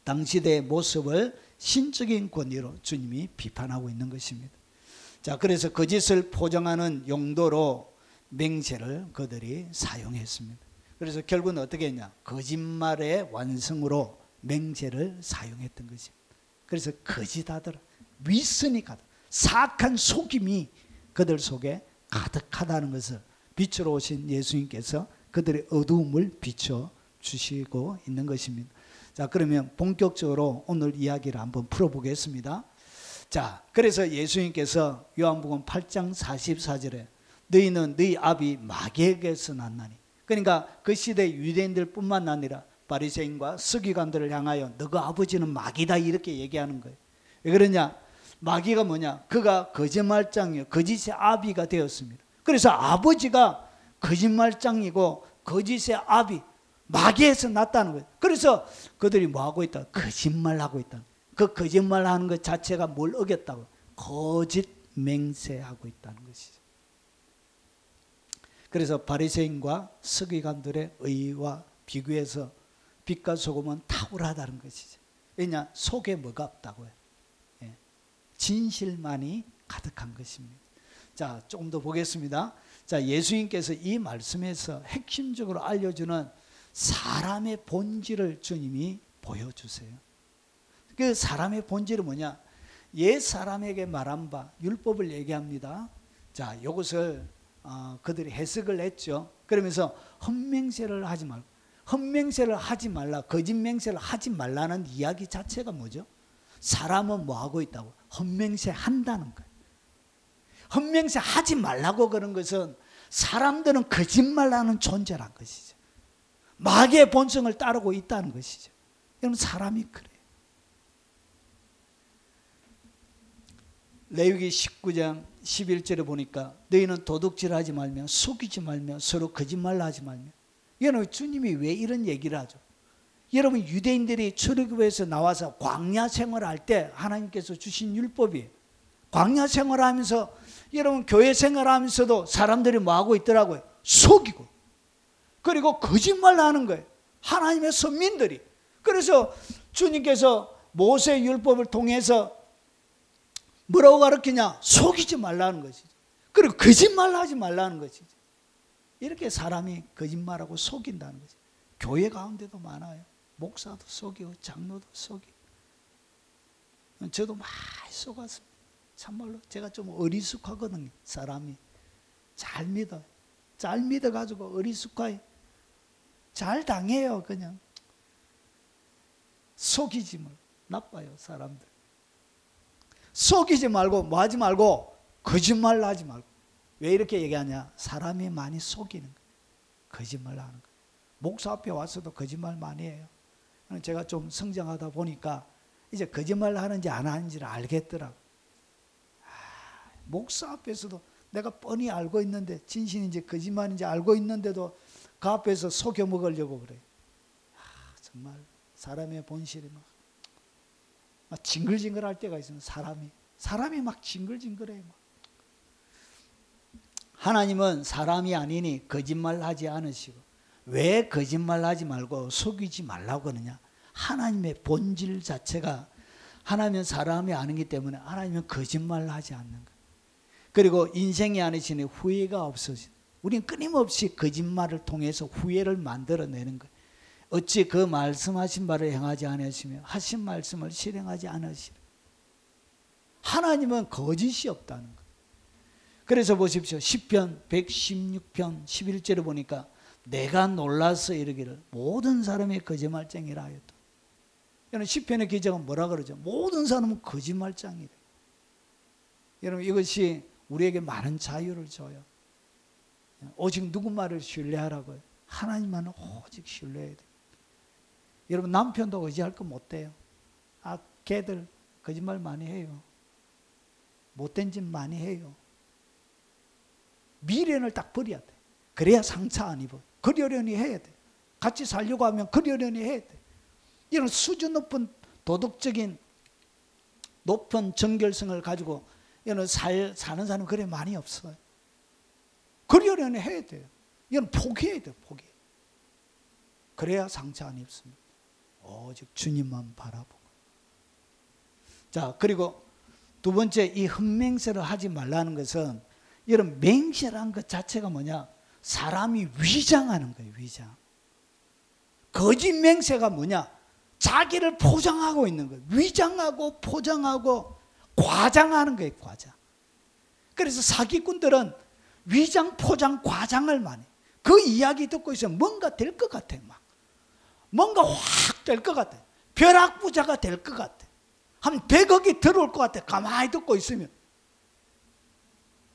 당시대의 모습을 신적인 권위로 주님이 비판하고 있는 것입니다. 자, 그래서 거짓을 포장하는 용도로 맹세를 그들이 사용했습니다. 그래서 결국은 어떻게 했냐? 거짓말의 완성으로 맹세를 사용했던 것입니다. 그래서 거짓하더라, 위선이 가득, 사악한 속임이 그들 속에 가득하다는 것을 빛으로 오신 예수님께서 그들의 어두움을 비춰 주시고 있는 것입니다. 자, 그러면 본격적으로 오늘 이야기를 한번 풀어보겠습니다. 자, 그래서 예수님께서 요한복음 8장 44절에 너희는 너희 아비 마귀에게서 났나니, 그러니까 그 시대 유대인들 뿐만 아니라 바리새인과 서기관들을 향하여 너가 아버지는 마귀다 이렇게 얘기하는 거예요. 왜 그러냐? 마귀가 뭐냐? 그가 거짓말장이요, 거짓의 아비가 되었습니다. 그래서 아버지가 거짓말장이고 거짓의 아비, 마귀에서 났다는 거예요. 그래서 그들이 뭐하고 있다? 거짓말하고 있다. 그 거짓말하는 것 자체가 뭘 어겼다고? 거짓 맹세하고 있다는 것이죠. 그래서 바리새인과 서기관들의 의와 비교해서 빛과 소금은 탁월하다는 것이죠. 왜냐? 속에 뭐가 없다고요? 예. 진실만이 가득한 것입니다. 자, 조금 더 보겠습니다. 자, 예수님께서 이 말씀에서 핵심적으로 알려주는 사람의 본질을 주님이 보여주세요. 그 사람의 본질은 뭐냐? 옛 사람에게 말한 바 율법을 얘기합니다. 자, 이것을 그들이 해석을 했죠. 그러면서 헛맹세를 하지 말고, 헛맹세를 하지 말라, 거짓맹세를 하지 말라는 이야기 자체가 뭐죠? 사람은 뭐 하고 있다고? 헛맹세 한다는 거예요. 헛맹세 하지 말라고 그런 것은 사람들은 거짓말하는 존재란 것이죠. 마귀의 본성을 따르고 있다는 것이죠. 여러분, 사람이 그래요. 레위기 19장 11절에 보니까 너희는 도둑질하지 말며 속이지 말며 서로 거짓말하지 말며. 여러분, 주님이 왜 이런 얘기를 하죠? 여러분, 유대인들이 출애굽에서 나와서 광야 생활할 때 하나님께서 주신 율법이에요. 광야 생활하면서 여러분 교회 생활하면서도 사람들이 뭐하고 있더라고요? 속이고, 그리고 거짓말하는 거예요, 하나님의 선민들이. 그래서 주님께서 모세 율법을 통해서 뭐라고 가르치냐? 속이지 말라는 것이죠. 그리고 거짓말하지 말라는 것이죠. 이렇게 사람이 거짓말하고 속인다는 거죠. 교회 가운데도 많아요. 목사도 속이고 장로도 속이고. 저도 많이 속았습니다. 참말로 제가 좀 어리숙하거든요. 사람이 잘 믿어요. 잘 믿어가지고 어리숙하게 잘 당해요. 그냥 속이지 말고. 나빠요, 사람들. 속이지 말고 뭐 하지 말고 거짓말 하지 말고. 왜 이렇게 얘기하냐? 사람이 많이 속이는 거예요. 거짓말 하는 거예요. 목사 앞에 와서도 거짓말 많이 해요. 제가 좀 성장하다 보니까 이제 거짓말 하는지 안 하는지를 알겠더라고요. 목사 앞에서도 내가 뻔히 알고 있는데, 진실인지 거짓말인지 알고 있는데도 그 앞에서 속여 먹으려고 그래요. 정말 사람의 본실이 막 징글징글할 때가 있어요. 사람이 막 징글징글해요. 막. 하나님은 사람이 아니니 거짓말하지 않으시고. 왜 거짓말하지 말고 속이지 말라고 그러냐? 하나님의 본질 자체가, 하나님은 사람이 아니기 때문에 하나님은 거짓말하지 않는 거예요. 그리고 인생이 아니시니 후회가 없어진. 우리는 끊임없이 거짓말을 통해서 후회를 만들어내는 거예요. 어찌 그 말씀하신 바를 행하지 않으시며 하신 말씀을 실행하지 않으시려. 하나님은 거짓이 없다는 거예요. 그래서 보십시오. 시편 116편 11절에 보니까 내가 놀라서 이르기를 모든 사람이 거짓말쟁이라 하였다. 여러분, 시편의 기자가 뭐라 그러죠? 모든 사람은 거짓말쟁이래. 여러분, 이것이 우리에게 많은 자유를 줘요. 오직 누구 말을 신뢰하라고요? 하나님만은 오직 신뢰해야 돼요. 여러분, 남편도 의지할 거 못 돼요. 걔들 거짓말 많이 해요. 못된 짓 많이 해요. 미련을 딱 버려야 돼. 그래야 상처 안 입어. 그러려니 해야 돼. 같이 살려고 하면 그러려니 해야 돼. 이런 수준 높은 도덕적인 높은 정결성을 가지고 이런 사는 사람 그래 많이 없어요. 그러려니 해야 돼요. 이건 포기해야 돼요. 포기. 그래야 상처 안 입습니다. 오직 주님만 바라보고. 자, 그리고 두 번째, 이 헛맹세를 하지 말라는 것은, 이런 맹세라는 것 자체가 뭐냐? 사람이 위장하는 거예요. 위장. 거짓 맹세가 뭐냐? 자기를 포장하고 있는 거예요. 위장하고 포장하고 과장하는 거예요. 과장. 그래서 사기꾼들은 위장, 포장, 과장을 많이 해요. 그 이야기 듣고 있으면 뭔가 될 것 같아요. 막 뭔가 확 될 것 같아요. 벼락부자가 될 것 같아요. 한 100억이 들어올 것 같아요. 가만히 듣고 있으면.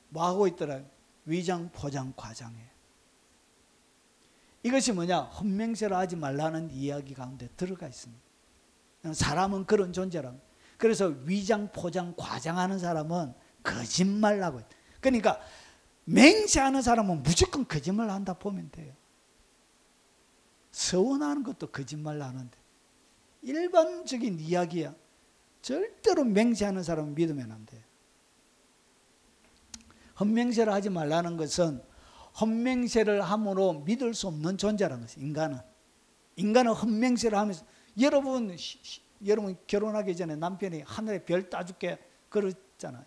뭐 하고 있더라고요? 위장, 포장, 과장이에요. 이것이 뭐냐? 헛맹세를 하지 말라는 이야기 가운데 들어가 있습니다. 사람은 그런 존재라고. 그래서 위장, 포장, 과장하는 사람은 거짓말하고 있다. 그러니까 맹세하는 사람은 무조건 거짓말 한다 보면 돼요. 서운하는 것도 거짓말 하는데, 일반적인 이야기야. 절대로 맹세하는 사람은 믿으면 안 돼요. 헛맹세를 하지 말라는 것은 헛맹세를 함으로 믿을 수 없는 존재라는 것이에요. 인간은 헛맹세를 하면서, 여러분 결혼하기 전에 남편이 하늘에 별 따줄게 그랬잖아요.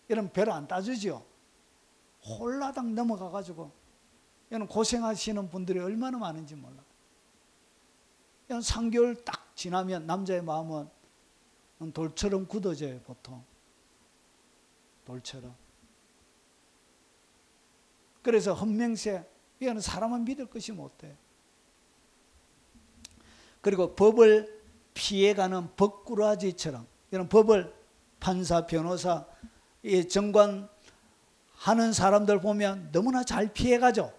여러분 별 안 따주죠? 홀라당 넘어가가지고 여러분 고생하시는 분들이 얼마나 많은지 몰라요. 3개월 딱 지나면 남자의 마음은 돌처럼 굳어져요. 보통 돌처럼. 그래서 헛맹세, 이거는 사람은 믿을 것이 못돼요. 그리고 법을 피해가는 법꾸라지처럼, 이런 법을 판사, 변호사, 정관 하는 사람들 보면 너무나 잘 피해가죠.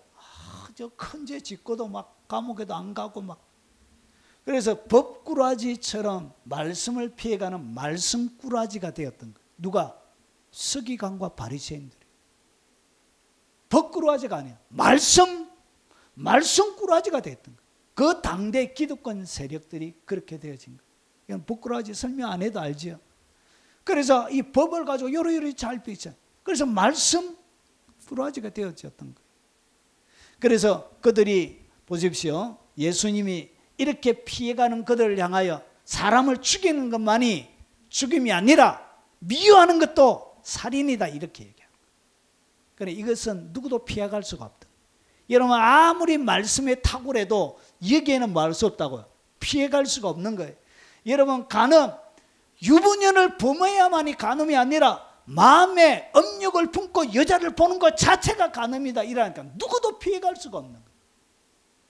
저 큰 죄 짓고도 막 감옥에도 안 가고 막. 그래서 법꾸라지처럼 말씀을 피해가는 말씀꾸라지가 되었던 거예요. 누가? 서기관과 바리새인들이. 법꾸라지가 아니야. 말씀꾸라지가 됐던 거예요. 그 당대 기득권 세력들이 그렇게 되어진 거예요. 이건 법꾸라지 설명 안 해도 알죠. 그래서 이 법을 가지고 요리요리 잘 피했잖아요. 그래서 말씀꾸라지가 되어졌던 거예요. 그래서 그들이 보십시오. 예수님이 이렇게 피해가는 그들을 향하여 사람을 죽이는 것만이 죽임이 아니라 미워하는 것도 살인이다, 이렇게 얘기합니다. 그래, 이것은 누구도 피해갈 수가 없다. 여러분 아무리 말씀에 탁월해도 여기에는 뭐 할 수 없다고요. 피해갈 수가 없는 거예요. 여러분 간음, 유부녀를 범해야만이 간음이 아니라 마음에 음욕을 품고 여자를 보는 것 자체가 간음이다, 이러니까 누구도 피해갈 수가 없는 거예요.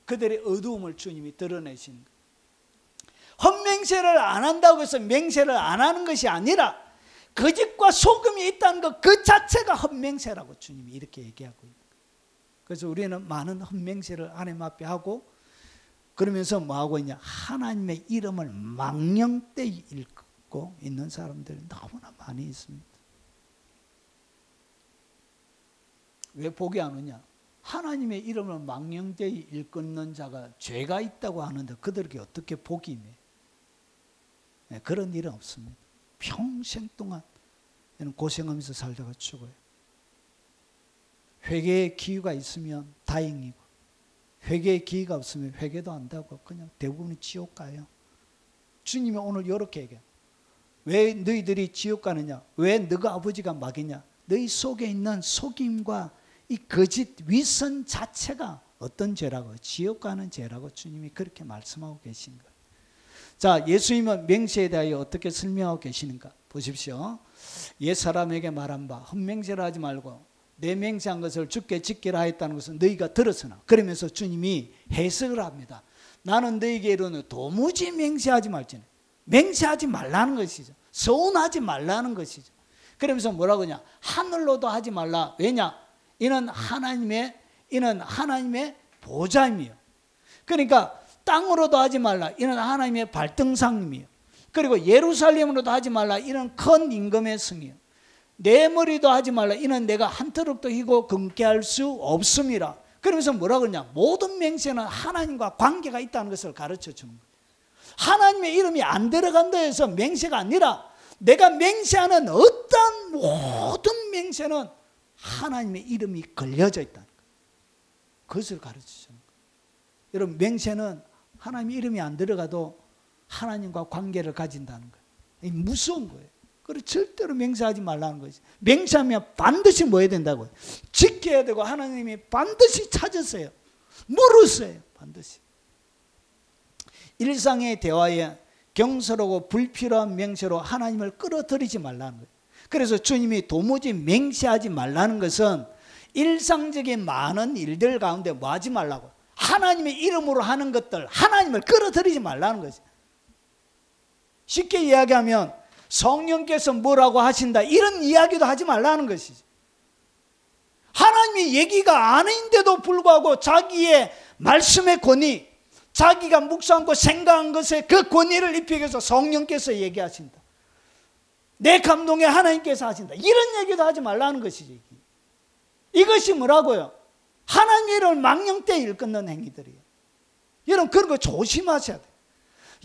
그들의 어두움을 주님이 드러내신 거예요. 헛맹세를 안 한다고 해서 맹세를 안 하는 것이 아니라 거짓과 속음이 있다는 것 그 자체가 헛맹세라고 주님이 이렇게 얘기하고 있는 거예요. 그래서 우리는 많은 헛맹세를 하나님 앞에 하고, 그러면서 뭐 하고 있냐? 하나님의 이름을 망령되이 읽고 있는 사람들이 너무나 많이 있습니다. 왜 복이 안 오냐? 하나님의 이름을 망령되이 읽는 자가 죄가 있다고 하는데 그들에게 어떻게 복이 임해? 네, 그런 일은 없습니다. 평생 동안 고생하면서 살다가 죽어요. 회개의 기회가 있으면 다행이고, 회개의 기회가 없으면 회개도 안 하고 그냥 대부분이 지옥 가요. 주님이 오늘 이렇게 얘기해요. 왜 너희들이 지옥 가느냐? 왜 너가 아버지가 막이냐? 너희 속에 있는 속임과 이 거짓 위선 자체가 어떤 죄라고? 지옥 가는 죄라고 주님이 그렇게 말씀하고 계신 거예요. 자, 예수님은 맹세에 대하여 어떻게 설명하고 계시는가? 보십시오. 옛사람에게 말한 바 헛맹세를 하지 말고 내 맹세한 것을 주께 지키라 했다는 것은 너희가 들었으나, 그러면서 주님이 해석을 합니다. 나는 너희에게 이르노니 도무지 맹세하지 말지니. 맹세하지 말라는 것이죠. 서운하지 말라는 것이죠. 그러면서 뭐라고 하냐? 하늘로도 하지 말라. 왜냐? 이는 하나님의 보좌임이요. 그러니까 땅으로도 하지 말라. 이는 하나님의 발등상임이요. 그리고 예루살렘으로도 하지 말라. 이는 큰 임금의 성이요. 내 머리도 하지 말라. 이는 내가 한 터럭도 희고 금께 할 수 없음이라. 그러면서 뭐라고 그러냐? 모든 맹세는 하나님과 관계가 있다는 것을 가르쳐 주는 거예요. 하나님의 이름이 안 들어간다 해서 맹세가 아니라, 내가 맹세하는 어떤 모든 맹세는 하나님의 이름이 걸려져 있다는 거예요. 그것을 가르쳐 주는 거예요. 여러분, 맹세는 하나님 이름이 안 들어가도 하나님과 관계를 가진다는 거예요. 이 무서운 거예요. 그래서 절대로 맹세하지 말라는 거지. 맹세하면 반드시 뭐 해야 된다고요? 지켜야 되고 하나님이 반드시 찾으세요. 물으세요. 반드시. 일상의 대화에 경솔하고 불필요한 맹세로 하나님을 끌어들이지 말라는 거예요. 그래서 주님이 도무지 맹세하지 말라는 것은 일상적인 많은 일들 가운데 뭐 하지 말라고? 하나님의 이름으로 하는 것들, 하나님을 끌어들이지 말라는 거지. 쉽게 이야기하면 성령께서 뭐라고 하신다, 이런 이야기도 하지 말라는 것이지. 하나님의 얘기가 아닌데도 불구하고 자기의 말씀의 권위, 자기가 묵상하고 생각한 것에 그 권위를 입히기 위해서 성령께서 얘기하신다, 내 감동에 하나님께서 하신다, 이런 얘기도 하지 말라는 것이지. 이것이 뭐라고요? 하나님의 이름을 망령되이 일컫는 행위들이에요. 여러분, 그런 거 조심하셔야 돼요.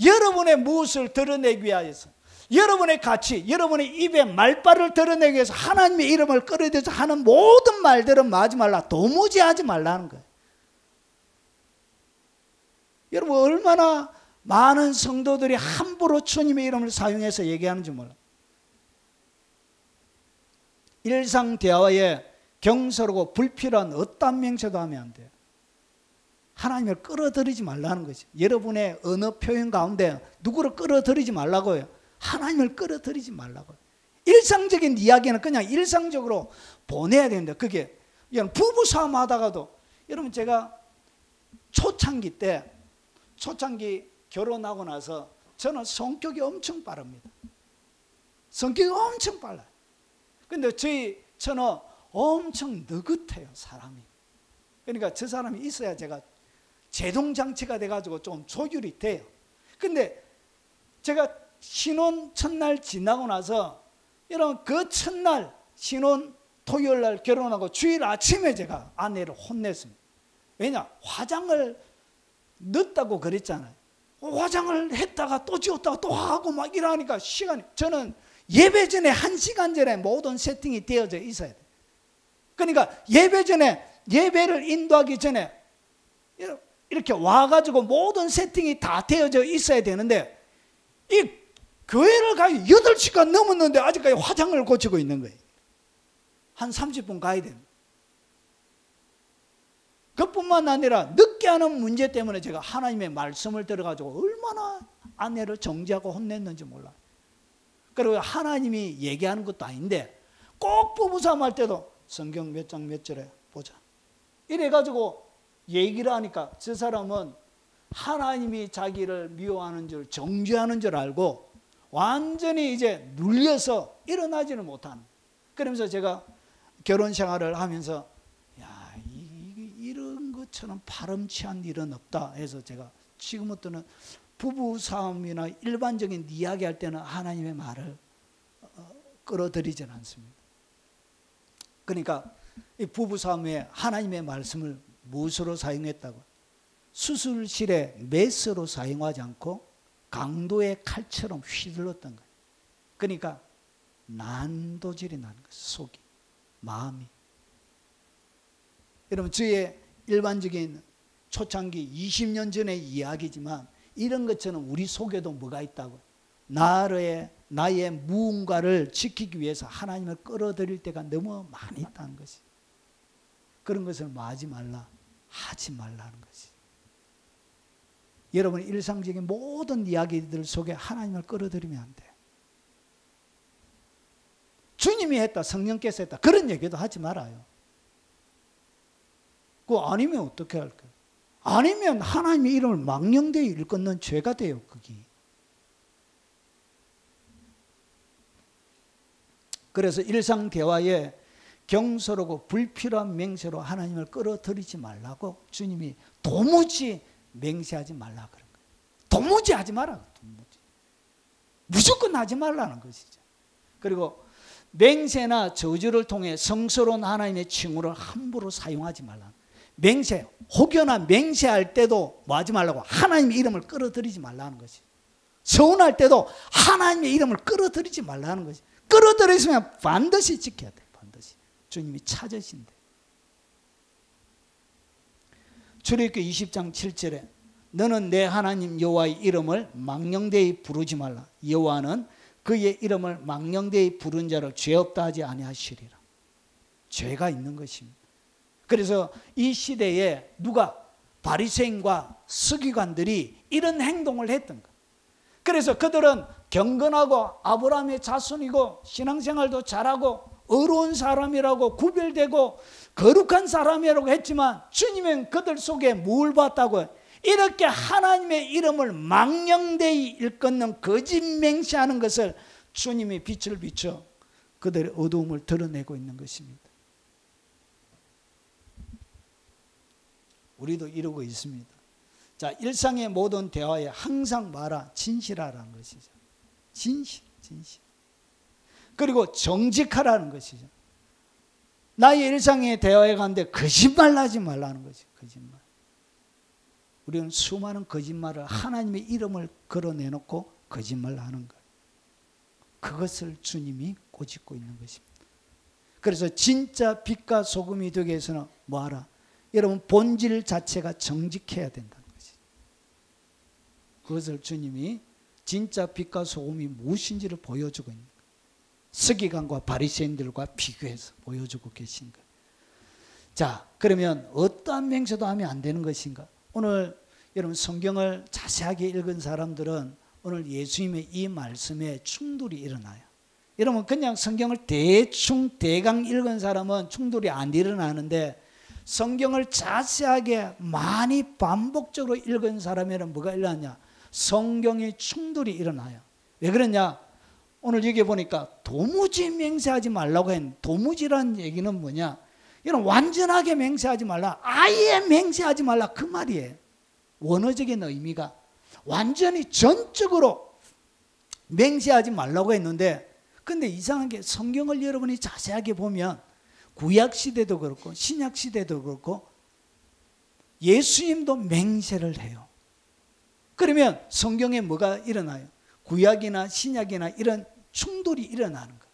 여러분의 무엇을 드러내기 위하여서, 여러분의 가치, 여러분의 입에 말발을 드러내기 위해서 하나님의 이름을 끌어들여서 하는 모든 말들은 하지 말라, 도무지 하지 말라는 거예요. 여러분, 얼마나 많은 성도들이 함부로 주님의 이름을 사용해서 얘기하는지 몰라. 일상 대화에 경솔하고 불필요한 어떤 맹세도 하면 안 돼요. 하나님을 끌어들이지 말라는 거지. 여러분의 언어 표현 가운데 누구를 끌어들이지 말라고요. 하나님을 끌어들이지 말라고요. 일상적인 이야기는 그냥 일상적으로 보내야 되는데, 그게 부부싸움 하다가도, 여러분, 제가 초창기 결혼하고 나서 저는 성격이 엄청 빠릅니다. 성격이 엄청 빨라요. 근데 저는 엄청 느긋해요, 사람이. 그러니까 저 사람이 있어야 제가 제동장치가 돼가지고 좀 조율이 돼요. 근데 제가 신혼 첫날 지나고 나서, 여러분, 그 첫날 신혼 토요일 날 결혼하고 주일 아침에 제가 아내를 혼냈습니다. 왜냐? 화장을 늦다고 그랬잖아요. 화장을 했다가 또 지웠다가 또 하고 막 이러니까 시간이, 저는 예배 전에 1시간 전에 모든 세팅이 되어져 있어야 돼요. 그러니까 예배 전에, 예배를 인도하기 전에 이렇게 와가지고 모든 세팅이 다 되어져 있어야 되는데, 이 교회를 가기 8시간 넘었는데 아직까지 화장을 고치고 있는 거예요. 한 30분 가야 됩니다. 그뿐만 아니라 늦게 하는 문제 때문에 제가 하나님의 말씀을 들어가지고 얼마나 아내를 정죄하고 혼냈는지 몰라요. 그리고 하나님이 얘기하는 것도 아닌데 꼭 부부싸움 할 때도 성경 몇 장 몇 절에 보자, 이래가지고 얘기를 하니까 저 사람은 하나님이 자기를 미워하는 줄, 정죄하는 줄 알고 완전히 이제 눌려서 일어나지는 못하는. 그러면서 제가 결혼 생활을 하면서, 야, 이런 것처럼 파렴치한 일은 없다 해서 제가 지금부터는 부부싸움이나 일반적인 이야기할 때는 하나님의 말을 끌어들이지는 않습니다. 그러니까 이 부부싸움에 하나님의 말씀을 무엇으로 사용했다고? 수술실에 메스로 사용하지 않고 강도의 칼처럼 휘둘렀던 거예요. 그러니까 난도질이 나는 거예요. 속이, 마음이. 여러분, 저의 일반적인 초창기 20년 전의 이야기지만 이런 것처럼 우리 속에도 뭐가 있다고? 나의 무언가를 지키기 위해서 하나님을 끌어들일 때가 너무 많이 있다는 것이. 그런 것을 뭐 하지 말라? 하지 말라는 것이. 여러분, 일상적인 모든 이야기들 속에 하나님을 끌어들이면 안 돼요. 주님이 했다, 성령께서 했다, 그런 얘기도 하지 말아요. 그거 아니면 어떻게 할까요? 아니면 하나님의 이름을 망령되이 일컫는 죄가 돼요, 그게. 그래서 일상 대화에 경솔하고 불필요한 맹세로 하나님을 끌어들이지 말라고 주님이 도무지 맹세하지 말라 그런 거예요. 도무지 하지 마라. 도무지. 무조건 하지 말라는 것이죠. 그리고 맹세나 저주를 통해 성스러운 하나님의 칭호를 함부로 사용하지 말라. 맹세, 혹여나 맹세할 때도 뭐 하지 말라고? 하나님의 이름을 끌어들이지 말라는 것이. 서운할 때도 하나님의 이름을 끌어들이지 말라는 것이. 끌어들였으면 반드시 지켜야 돼. 반드시. 주님이 찾으신대. 출애굽기 20장 7절에 너는 내 하나님 여호와의 이름을 망령되이 부르지 말라. 여호와는 그의 이름을 망령되이 부른 자를 죄 없다 하지 아니하시리라. 죄가 있는 것입니다. 그래서 이 시대에 누가 바리새인과 서기관들이 이런 행동을 했던 것. 그래서 그들은 경건하고 아브라함의 자손이고 신앙생활도 잘하고 의로운 사람이라고 구별되고 거룩한 사람이라고 했지만 주님은 그들 속에 뭘 봤다고요? 이렇게 하나님의 이름을 망령되이 일컫는 거짓 맹세하는 것을 주님이 빛을 비춰 그들의 어두움을 드러내고 있는 것입니다. 우리도 이러고 있습니다. 자, 일상의 모든 대화에 항상 말아 진실하라는 것이죠. 진실. 그리고 정직하라는 것이죠. 나의 일상의 대화에 가는데 거짓말 하지 말라는 거죠. 거짓말. 우리는 수많은 거짓말을 하나님의 이름을 걸어내놓고 거짓말하는 거예요. 그것을 주님이 꼬집고 있는 것입니다. 그래서 진짜 빛과 소금이 되기 위해서는 뭐하라? 여러분 본질 자체가 정직해야 된다는 것이죠. 그것을 주님이 진짜 빛과 소금이 무엇인지를 보여주고 있는 거예요. 서기관과 바리새인들과 비교해서 보여주고 계신 거예요. 자, 그러면 어떠한 맹세도 하면 안 되는 것인가? 오늘 여러분 성경을 자세하게 읽은 사람들은 오늘 예수님의 이 말씀에 충돌이 일어나요. 여러분 그냥 성경을 대강 읽은 사람은 충돌이 안 일어나는데 성경을 자세하게 많이 반복적으로 읽은 사람에는 뭐가 일어나냐? 성경의 충돌이 일어나요. 왜 그러냐? 오늘 여기 보니까 도무지 맹세하지 말라고 했는데 도무지라는 얘기는 뭐냐? 이런 완전하게 맹세하지 말라. 아예 맹세하지 말라. 그 말이에요. 원어적인 의미가 완전히 전적으로 맹세하지 말라고 했는데 근데 이상한 게 성경을 여러분이 자세하게 보면 구약시대도 그렇고 신약시대도 그렇고 예수님도 맹세를 해요. 그러면 성경에 뭐가 일어나요? 구약이나 신약이나 이런 충돌이 일어나는 거예요.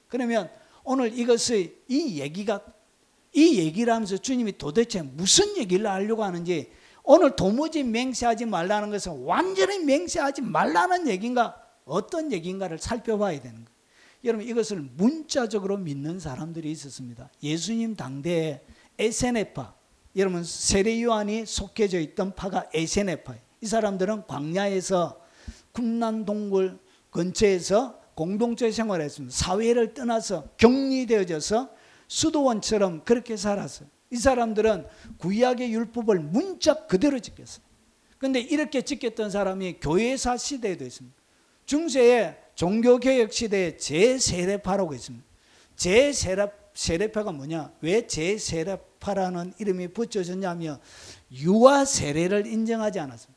그러면 오늘 이것의 이 얘기를 하면서 주님이 도대체 무슨 얘기를 하려고 하는지 오늘 도무지 맹세하지 말라는 것은 완전히 맹세하지 말라는 얘기인가 어떤 얘기인가를 살펴봐야 되는 거예요. 여러분 이것을 문자적으로 믿는 사람들이 있었습니다. 예수님 당대에 에세네파, 여러분 세례 요한이 속해져 있던 파가 에세네파예요. 이 사람들은 광야에서 군난 동굴 근처에서 공동체 생활했습니다. 사회를 떠나서 격리되어져서 수도원처럼 그렇게 살았어요. 이 사람들은 구약의 율법을 문자 그대로 지켰어요. 그런데 이렇게 지켰던 사람이 교회사 시대에도 있습니다. 중세의 종교개혁 시대에 제세례파라고 있습니다. 제세례파가 뭐냐? 왜 제세례파라는 이름이 붙여졌냐면 유아 세례를 인정하지 않았습니다.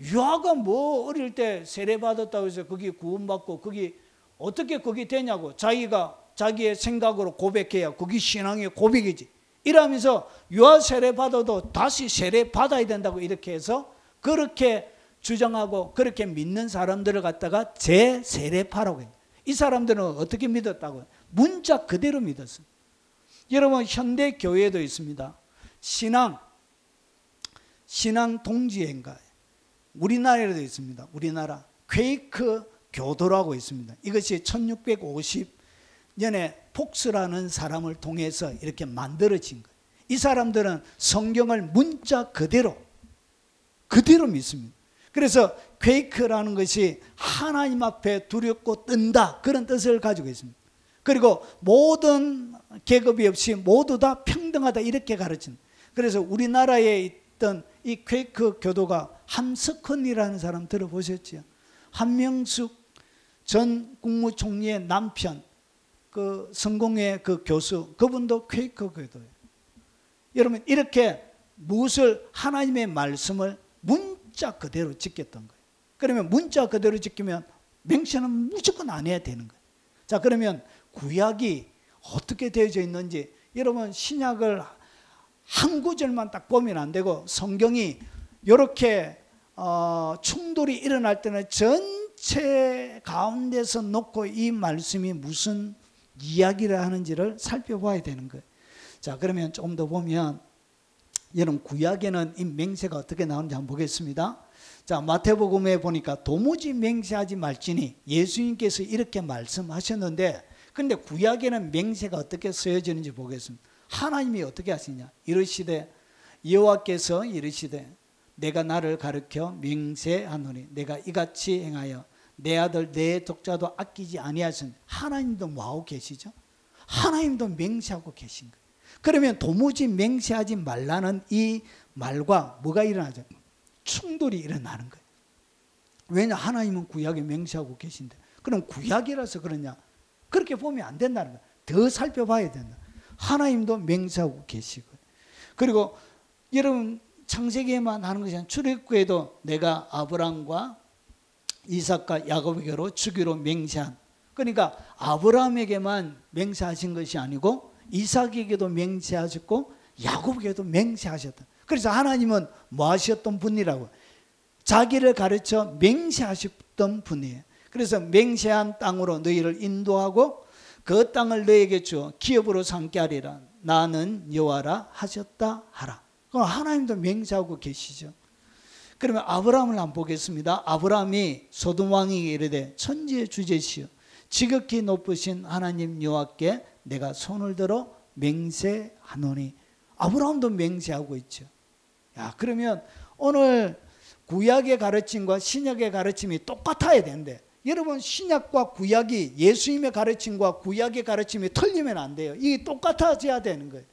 유아가 뭐 어릴 때 세례받았다고 해서 거기 구원받고 거기 어떻게 거기 되냐고 자기의 생각으로 고백해야 그게 신앙의 고백이지. 이러면서 유아 세례 받아도 다시 세례 받아야 된다고 이렇게 해서 그렇게 주장하고 그렇게 믿는 사람들을 갖다가 제세례파라고 해요. 이 사람들은 어떻게 믿었다고요? 문자 그대로 믿었어요. 여러분 현대 교회도 있습니다. 신앙 동지회인가 우리나라에도 있습니다. 우리나라 퀘이크 교도라고 있습니다. 이것이 1650년에 폭스라는 사람을 통해서 이렇게 만들어진 거예요. 이 사람들은 성경을 문자 그대로 믿습니다. 그래서 퀘이크라는 것이 하나님 앞에 두렵고 뜬다 그런 뜻을 가지고 있습니다. 그리고 모든 계급이 없이 모두 다 평등하다 이렇게 가르칩니다. 그래서 우리나라에 있던 이 퀘이크 교도가 함석헌이라는 사람 들어보셨죠? 한명숙 전 국무총리의 남편 그 성공회 그 교수 그분도 퀘이크 교도예요. 여러분 이렇게 무엇을 하나님의 말씀을 문자 그대로 지켰던 거예요. 그러면 문자 그대로 지키면 맹세는 무조건 안 해야 되는 거예요. 자 그러면 구약이 어떻게 되어져 있는지 여러분 신약을 한 구절만 딱 보면 안 되고 성경이 이렇게 충돌이 일어날 때는 전체 가운데서 놓고 이 말씀이 무슨 이야기를 하는지를 살펴봐야 되는 거예요. 자 그러면 좀 더 보면 여러분 구약에는 이 맹세가 어떻게 나오는지 한번 보겠습니다. 자, 마태복음에 보니까 도무지 맹세하지 말지니 예수님께서 이렇게 말씀하셨는데, 근데 구약에는 맹세가 어떻게 쓰여지는지 보겠습니다. 하나님이 어떻게 하시냐? 이르시되 여호와께서 이르시되 내가 나를 가르쳐 맹세하노니 내가 이같이 행하여 내 아들 내 독자도 아끼지 아니하시니. 하나님도 뭐하고 계시죠? 하나님도 맹세하고 계신 거예요. 그러면 도무지 맹세하지 말라는 이 말과 뭐가 일어나죠? 충돌이 일어나는 거예요. 왜냐? 하나님은 구약에 맹세하고 계신데, 그럼 구약이라서 그러냐? 그렇게 보면 안 된다는 거예요. 더 살펴봐야 된다. 하나님도 맹세하고 계시고, 그리고 여러분 창세기에만 하는 것이 아니라 출애굽기에도 내가 아브라함과 이삭과 야곱에게로 주기로 맹세한, 그러니까 아브라함에게만 맹세하신 것이 아니고 이삭에게도 맹세하셨고 야곱에게도 맹세하셨다. 그래서 하나님은 뭐 하셨던 분이라고? 자기를 가르쳐 맹세하셨던 분이에요. 그래서 맹세한 땅으로 너희를 인도하고 그 땅을 너희에게 주어 기업으로 삼게 하리라. 나는 여호와라 하셨다 하라. 그럼 하나님도 맹세하고 계시죠. 그러면 아브라함을 한번 보겠습니다. 아브라함이 소돔 왕에게 이르되 천지의 주제시여 지극히 높으신 하나님 여호와께 내가 손을 들어 맹세하노니. 아브라함도 맹세하고 있죠. 야, 그러면 오늘 구약의 가르침과 신약의 가르침이 똑같아야 되는데, 여러분 신약과 구약이 예수님의 가르침과 구약의 가르침이 틀리면 안 돼요. 이게 똑같아져야 되는 거예요.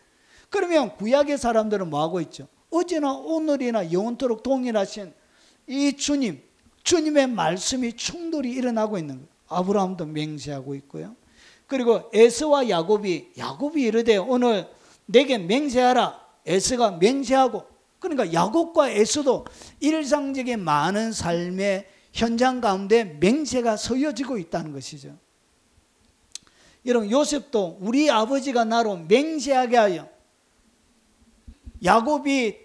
그러면 구약의 사람들은 뭐 하고 있죠? 어제나 오늘이나 영원토록 동일하신 이 주님의 말씀이 충돌이 일어나고 있는 거예요. 아브라함도 맹세하고 있고요. 그리고 에서와 야곱이 이르되 오늘 내게 맹세하라. 에서가 맹세하고, 그러니까 야곱과 에서도 일상적인 많은 삶의 현장 가운데 맹세가 서여지고 있다는 것이죠. 여러분 요셉도 우리 아버지가 나로 맹세하게 하여, 야곱이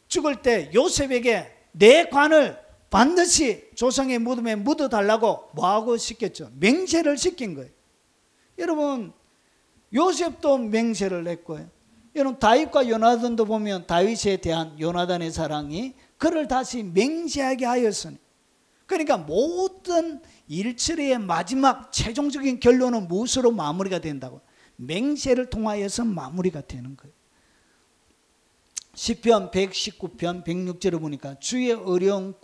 죽을 때 요셉에게 내 관을 반드시 조상의 무덤에 묻어달라고 뭐하고 시켰죠? 맹세를 시킨 거예요. 여러분 요셉도 맹세를 했고요. 여러분 다윗과 요나단도 보면 다윗에 대한 요나단의 사랑이 그를 다시 맹세하게 하였으니, 그러니까 모든 일처리의 마지막 최종적인 결론은 무엇으로 마무리가 된다고? 맹세를 통하여서 마무리가 되는 거예요. 시편 119편 106절을 보니까 주의 어려운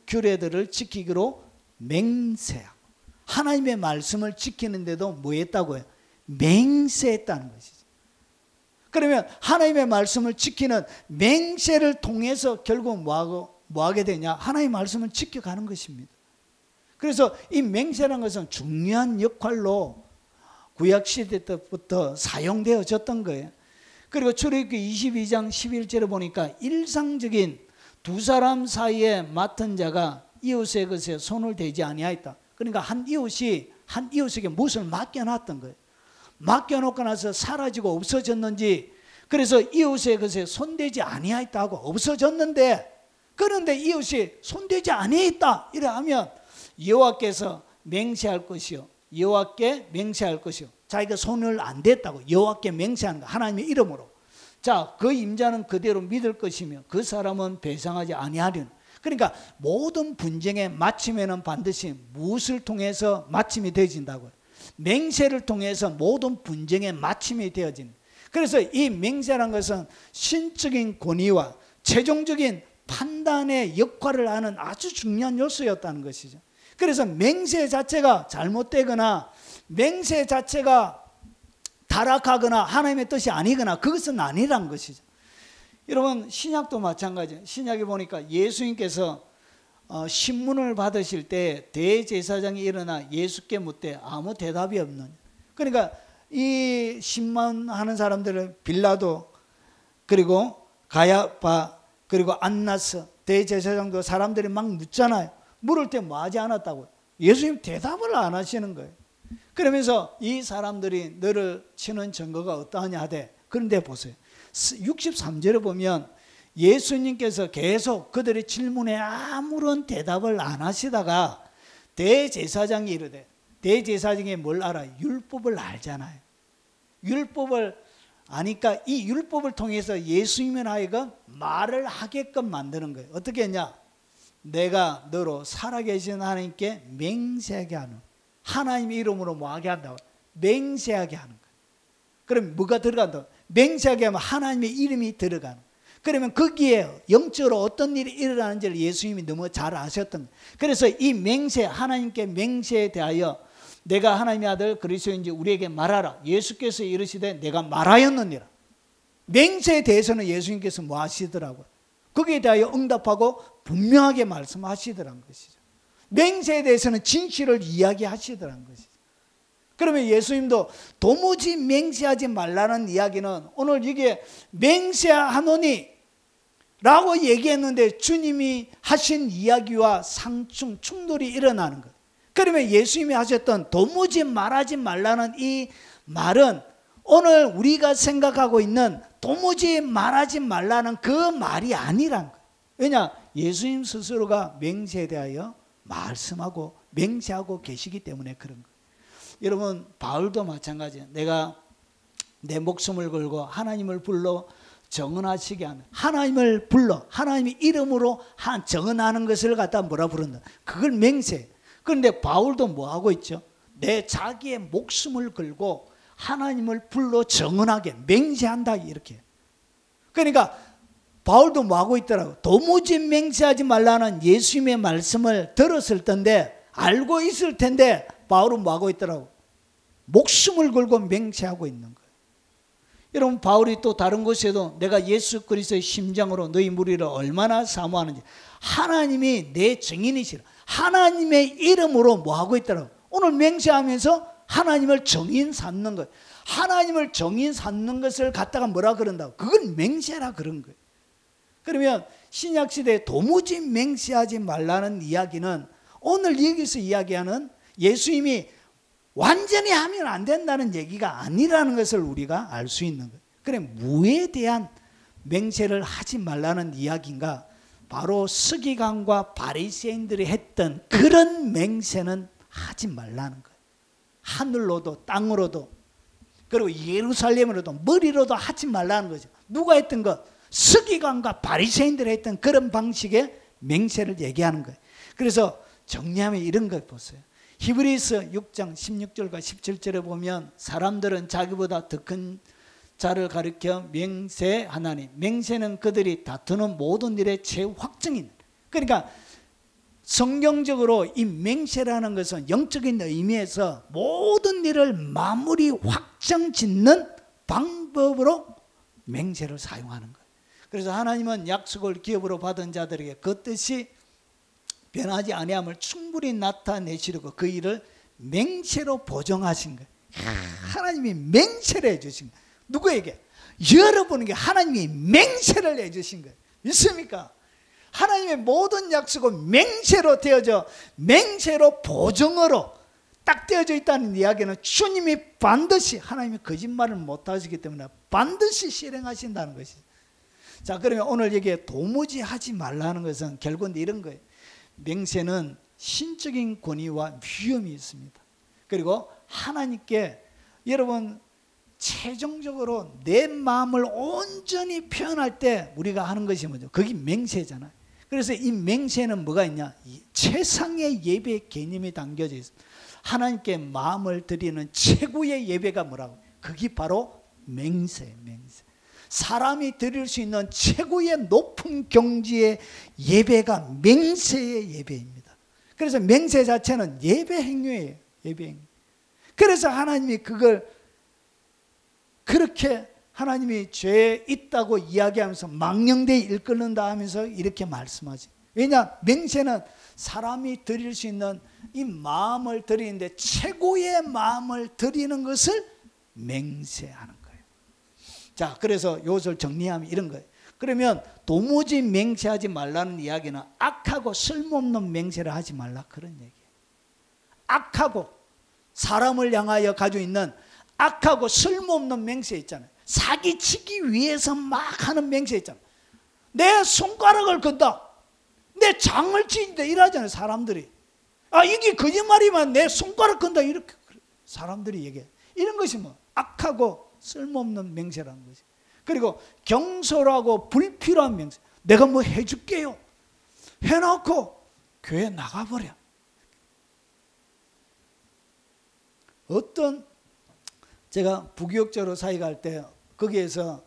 규례들을 지키기로 맹세하고, 하나님의 말씀을 지키는데도 뭐 했다고요? 맹세했다는 것이죠. 그러면 하나님의 말씀을 지키는 맹세를 통해서 결국 뭐하게 되냐? 하나님의 말씀을 지켜가는 것입니다. 그래서 이 맹세라는 것은 중요한 역할로 구약시대 때부터 사용되어졌던 거예요. 그리고 출애굽기 22장 11절에 보니까 일상적인 두 사람 사이에 맡은 자가 이웃의 것에 손을 대지 아니하였다. 그러니까 한 이웃에게 무엇을 맡겨놨던 거예요. 맡겨놓고 나서 사라지고 없어졌는지, 그래서 이웃의 것에 손대지 아니하였다고 없어졌는데, 그런데 이웃이 손대지 아니하였다 이래 하면 여호와께서 맹세할 것이요, 여호와께 맹세할 것이요, 자기가 손을 안 댔다고 여호와께 맹세하는 거, 하나님의 이름으로. 자, 그 임자는 그대로 믿을 것이며 그 사람은 배상하지 아니하리는. 그러니까 모든 분쟁의 마침에는 반드시 무엇을 통해서 마침이 되어진다고요? 맹세를 통해서 모든 분쟁의 마침이 되어진. 그래서 이 맹세란 것은 신적인 권위와 최종적인 판단의 역할을 하는 아주 중요한 요소였다는 것이죠. 그래서 맹세 자체가 잘못되거나 맹세 자체가 타락하거나 하나님의 뜻이 아니거나 그것은 아니란 것이죠. 여러분 신약도 마찬가지예요. 신약에 보니까 예수님께서 신문을 받으실 때 대제사장이 일어나 예수께 묻되 아무 대답이 없는. 그러니까 이 신문하는 사람들은 빌라도, 그리고 가야바, 그리고 안나스 대제사장도 사람들이 막 묻잖아요. 물을 때 뭐 하지 않았다고요? 예수님 대답을 안 하시는 거예요. 그러면서 이 사람들이 너를 치는 증거가 어떠하냐 하되, 그런데 보세요. 63절에 보면 예수님께서 계속 그들의 질문에 아무런 대답을 안 하시다가 대제사장이 이르되, 대제사장이 뭘 알아요? 율법을 알잖아요. 율법을 아니까 이 율법을 통해서 예수님을 하여금 말을 하게끔 만드는 거예요. 어떻게 했냐? 내가 너로 살아계신 하나님께 맹세하게 하는, 하나님의 이름으로 뭐하게 한다고? 맹세하게 하는 거예요. 그럼 뭐가 들어간다고? 맹세하게 하면 하나님의 이름이 들어가는 거예요. 그러면 거기에 영적으로 어떤 일이 일어나는지를 예수님이 너무 잘 아셨던 거예요. 그래서 이 맹세, 하나님께 맹세에 대하여 내가 하나님의 아들 그리스도인지 우리에게 말하라. 예수께서 이르시되 내가 말하였느니라. 맹세에 대해서는 예수님께서 뭐 하시더라고요? 거기에 대하여 응답하고 분명하게 말씀하시더라는 것이죠. 맹세에 대해서는 진실을 이야기하시더라는 것이죠. 그러면 예수님도 도무지 맹세하지 말라는 이야기는 오늘 이게 맹세하노니 라고 얘기했는데 주님이 하신 이야기와 충돌이 일어나는 거예요. 그러면 예수님이 하셨던 도무지 말하지 말라는 이 말은 오늘 우리가 생각하고 있는 도무지 말하지 말라는 그 말이 아니란 거예요. 왜냐? 예수님 스스로가 맹세에 대하여 말씀하고 맹세하고 계시기 때문에 그런 거예요. 여러분, 바울도 마찬가지예요. 내가 내 목숨을 걸고 하나님을 불러 정언하시게 하는, 하나님을 불러 하나님의 이름으로 정언하는 것을 갖다 뭐라 부른다? 그걸 맹세. 그런데 바울도 뭐 하고 있죠? 내 자기의 목숨을 걸고 하나님을 불러 정언하게 맹세한다 이렇게. 그러니까 바울도 뭐 하고 있더라고? 도무지 맹세하지 말라는 예수님의 말씀을 들었을 텐데, 알고 있을 텐데 바울은 뭐 하고 있더라고? 목숨을 걸고 맹세하고 있는 거예요. 여러분, 바울이 또 다른 곳에도 내가 예수 그리스도의 심장으로 너희 무리를 얼마나 사모하는지, 하나님이 내 증인이시라, 하나님의 이름으로 뭐 하고 있더라고? 오늘 맹세하면서 하나님을 정인 삼는 거예요. 하나님을 정인 삼는 것을 갖다가 뭐라 그런다고? 그건 맹세라 그런 거예요. 그러면 신약시대에 도무지 맹세하지 말라는 이야기는 오늘 여기서 이야기하는 예수님이 완전히 하면 안 된다는 얘기가 아니라는 것을 우리가 알 수 있는 거예요. 그래, 무에 대한 맹세를 하지 말라는 이야기인가? 바로 서기관과 바리새인들이 했던 그런 맹세는 하지 말라는 거예요. 하늘로도 땅으로도 그리고 예루살렘으로도 머리로도 하지 말라는 거죠. 누가 했던 것? 서기관과 바리새인들이 했던 그런 방식의 맹세를 얘기하는 거예요. 그래서 정리하면 이런 걸 보세요. 히브리서 6장 16절과 17절에 보면 사람들은 자기보다 더 큰 자를 가리켜 맹세하나니, 맹세는 그들이 다투는 모든 일의 최확정인. 그러니까 성경적으로 이 맹세라는 것은 영적인 의미에서 모든 일을 마무리 확정 짓는 방법으로 맹세를 사용하는 거예요. 그래서 하나님은 약속을 기업으로 받은 자들에게 그 뜻이 변하지 아니함을 충분히 나타내시려고 그 일을 맹세로 보정하신 거예요. 하나님이 맹세를 해주신 거예요. 누구에게? 여러분에게 하나님이 맹세를 해주신 거예요. 믿습니까? 하나님의 모든 약속은 맹세로 되어져, 맹세로 보정으로 딱 되어져 있다는 이야기는 주님이 반드시, 하나님이 거짓말을 못하시기 때문에 반드시 실행하신다는 것이죠. 자, 그러면 오늘 여기에 도무지 하지 말라는 것은 결국은 이런 거예요. 맹세는 신적인 권위와 위험이 있습니다. 그리고 하나님께 여러분 최종적으로 내 마음을 온전히 표현할 때 우리가 하는 것이 뭐죠? 그게 맹세잖아요. 그래서 이 맹세는 뭐가 있냐? 최상의 예배 개념이 담겨져 있습니다. 하나님께 마음을 드리는 최고의 예배가 뭐라고? 그게 바로 맹세. 사람이 드릴 수 있는 최고의 높은 경지의 예배가 맹세의 예배입니다. 그래서 맹세 자체는 예배 행위예요. 예배 행위. 그래서 하나님이 그걸 그렇게 하나님이 죄에 있다고 이야기하면서 망령되이 일컫는다 하면서 이렇게 말씀하지. 왜냐? 맹세는 사람이 드릴 수 있는 이 마음을 드리는데 최고의 마음을 드리는 것을 맹세하는 거예요. 자, 그래서 이것을 정리하면 이런 거예요. 그러면 도무지 맹세하지 말라는 이야기는 악하고 쓸모없는 맹세를 하지 말라 그런 얘기예요. 악하고 사람을 향하여 가지고 있는 악하고 쓸모없는 맹세 있잖아요. 사기치기 위해서 막 하는 맹세 있잖아요. 내 손가락을 건다, 내 장을 찢는다 이러잖아요. 사람들이. 아, 이게 거짓말이면 내 손가락 건다 이렇게 사람들이 얘기해. 이런 것이 뭐 악하고 쓸모없는 맹세라는 거지. 그리고 경솔하고 불필요한 맹세. 내가 뭐 해줄게요. 해놓고 교회 나가버려. 어떤 제가 부교육자로 사역할 때 거기에서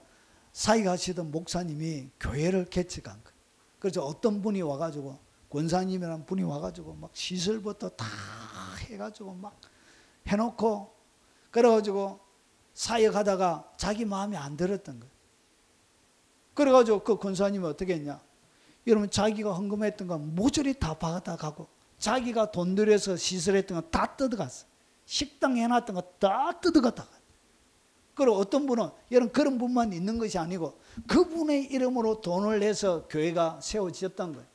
사역하시던 목사님이 교회를 개척한 거예요. 그래서 어떤 분이 와가지고 권사님이라는 분이 와가지고 막 시설부터 다 해가지고 막 해놓고 그래가지고 사역하다가 자기 마음에 안 들었던 거예요. 그래가지고 그 권사님이 어떻게 했냐? 여러분 자기가 헌금했던 거 모조리 다 받아가고 자기가 돈 들여서 시설했던 거 다 뜯어갔어. 식당 해놨던 거 다 뜯어갔다가. 그리고 어떤 분은 여러분 그런 분만 있는 것이 아니고 그분의 이름으로 돈을 내서 교회가 세워지었던 거예요.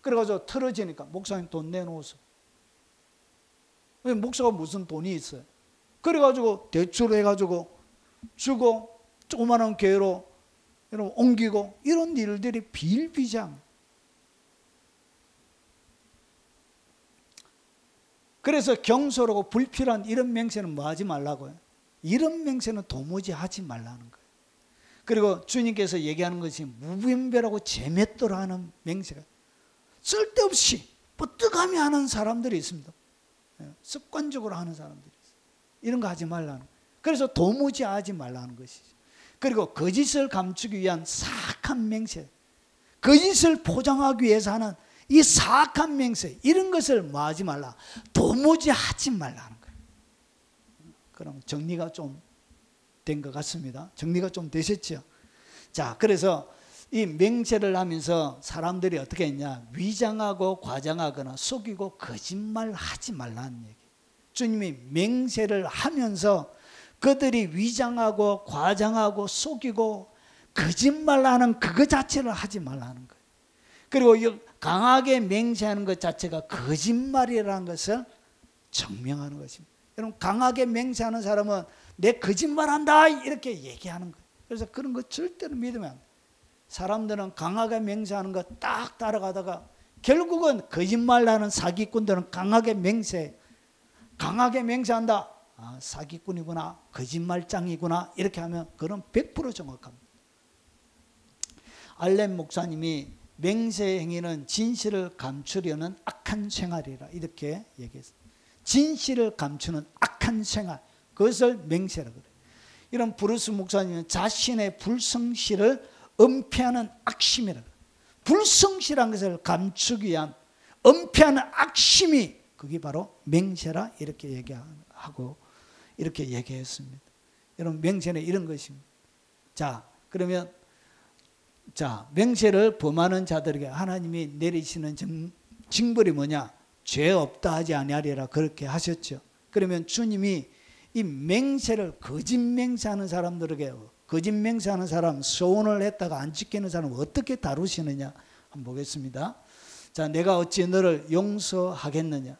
그래가지고 틀어지니까 목사님 돈 내놓으소. 목사가 무슨 돈이 있어요. 그래가지고 대출해가지고 주고 조그마한 교회로 여러분 옮기고 이런 일들이 비일비재합니다. 그래서 경솔하고 불필요한 이런 맹세는 뭐 하지 말라고요. 이런 맹세는 도무지 하지 말라는 거예요. 그리고 주님께서 얘기하는 것이 무분별하고 재맷돌아 하는 맹세가 쓸데없이 뻗어가며 하는 사람들이 있습니다. 습관적으로 하는 사람들이 있어요. 이런 거 하지 말라는 거예요. 그래서 도무지 하지 말라는 것이죠. 그리고 거짓을 감추기 위한 사악한 맹세, 거짓을 포장하기 위해서 하는 이 사악한 맹세, 이런 것을 뭐 하지 말라, 도무지 하지 말라는 거예요. 그럼 정리가 좀 된 것 같습니다. 정리가 좀 되셨죠? 자, 그래서 이 맹세를 하면서 사람들이 어떻게 했냐, 위장하고 과장하거나 속이고 거짓말하지 말라는 얘기. 주님이 맹세를 하면서 그들이 위장하고 과장하고 속이고 거짓말하는 그거 자체를 하지 말라는 거예요. 그리고 강하게 맹세하는 것 자체가 거짓말이라는 것을 증명하는 것입니다. 여러분 강하게 맹세하는 사람은 내 거짓말한다 이렇게 얘기하는 거예요. 그래서 그런 거 절대로 믿으면 안 돼요. 사람들은 강하게 맹세하는 거 딱 따라가다가 결국은 거짓말하는 사기꾼들은 강하게 맹세한다. 아, 사기꾼이구나, 거짓말장이구나 이렇게 하면 그건 100% 정확합니다. 알렌 목사님이 맹세 행위는 진실을 감추려는 악한 생활이라 이렇게 얘기했어요. 진실을 감추는 악한 생활, 그것을 맹세라고 그래요. 이런 브루스 목사님은 자신의 불성실을 은폐하는 악심이라고 그래요. 불성실한 것을 감추기 위한 은폐하는 악심이 그게 바로 맹세라 이렇게 얘기하고 이렇게 얘기했습니다. 여러분 맹세는 이런 것입니다. 자, 그러면 맹세를 범하는 자들에게 하나님이 내리시는 징벌이 뭐냐? 죄 없다 하지 아니하리라 그렇게 하셨죠. 그러면 주님이 이 맹세를 거짓 맹세하는 사람들에게, 거짓 맹세하는 사람, 소원을 했다가 안 지키는 사람 어떻게 다루시느냐 한번 보겠습니다. 자, 내가 어찌 너를 용서하겠느냐?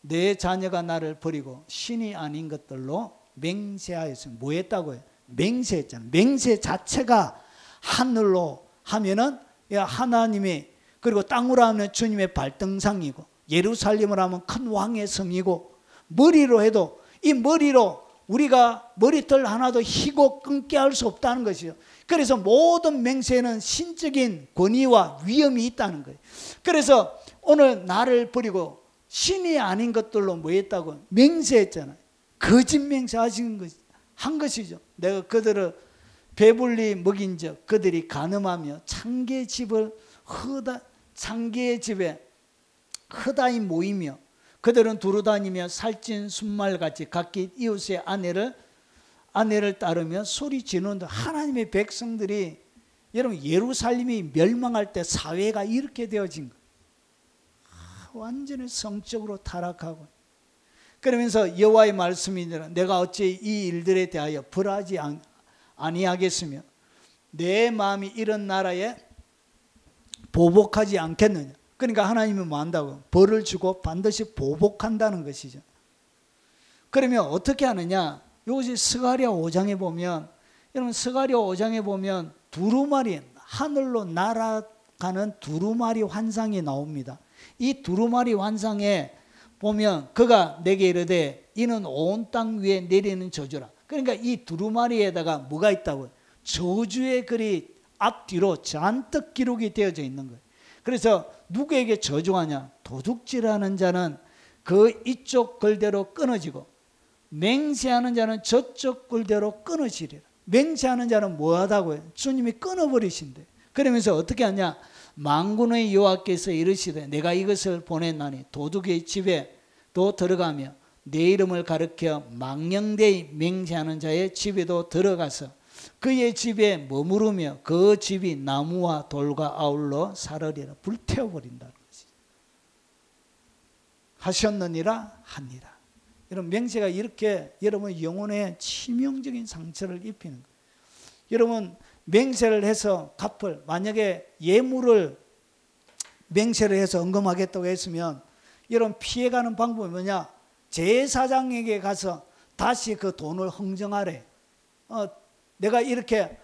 내 자녀가 나를 버리고 신이 아닌 것들로 맹세하였으면 뭐 했다고요? 맹세했잖아요. 맹세 자체가 하늘로 하면은 하나님이, 그리고 땅으로 하면 주님의 발등상이고, 예루살렘을 하면 큰 왕의 성이고, 머리로 해도 이 머리로 우리가 머리털 하나도 희고 끊게 할 수 없다는 것이죠. 그래서 모든 맹세에는 신적인 권위와 위엄이 있다는 거예요. 그래서 오늘 나를 버리고 신이 아닌 것들로 뭐 했다고? 맹세했잖아요. 거짓 맹세하신 한 것이죠. 내가 그들을 배불리 먹인 적 그들이 간음하며 창기의 집에 허다히 모이며 그들은 두루 다니며 살찐 순말같이 각기 이웃의 아내를 따르며 소리 지르는데, 하나님의 백성들이, 여러분 예루살렘이 멸망할 때 사회가 이렇게 되어진 거예요. 완전히 성적으로 타락하고, 그러면서 여호와의 말씀이니라 내가 어찌 이 일들에 대하여 벌하지 아니하겠으며 내 마음이 이런 나라에 보복하지 않겠느냐. 그러니까 하나님은 뭐 한다고? 벌을 주고 반드시 보복한다는 것이죠. 그러면 어떻게 하느냐? 이것이 스가랴 5장에 보면, 여러분 스가랴 5장에 보면 두루마리, 하늘로 날아가는 두루마리 환상이 나옵니다. 이 두루마리 환상에 보면 그가 내게 이르되 이는 온 땅 위에 내리는 저주라. 그러니까 이 두루마리에다가 뭐가 있다고요? 저주의 글이 앞뒤로 잔뜩 기록이 되어져 있는 거예요. 그래서 누구에게 저주하냐? 도둑질하는 자는 그 이쪽 글대로 끊어지고 맹세하는 자는 저쪽 글대로 끊어지리라. 맹세하는 자는 뭐하다고요? 주님이 끊어버리신대. 그러면서 어떻게 하냐? 만군의 여호와께서 이르시되 내가 이것을 보냈나니 도둑의 집에 또 들어가며 내 이름을 가리켜 망령되이 맹세하는 자의 집에도 들어가서 그의 집에 머무르며 그 집이 나무와 돌과 아울러 사르리라. 불태워버린다는 것이죠. 하셨느니라 하니라. 여러분 맹세가 이렇게 여러분 영혼에 치명적인 상처를 입히는 거예요. 여러분 맹세를 해서 갚을, 만약에 예물을 맹세를 해서 언금하겠다고 했으면 여러분 피해가는 방법이 뭐냐? 제사장에게 가서 다시 그 돈을 흥정하래. 내가 이렇게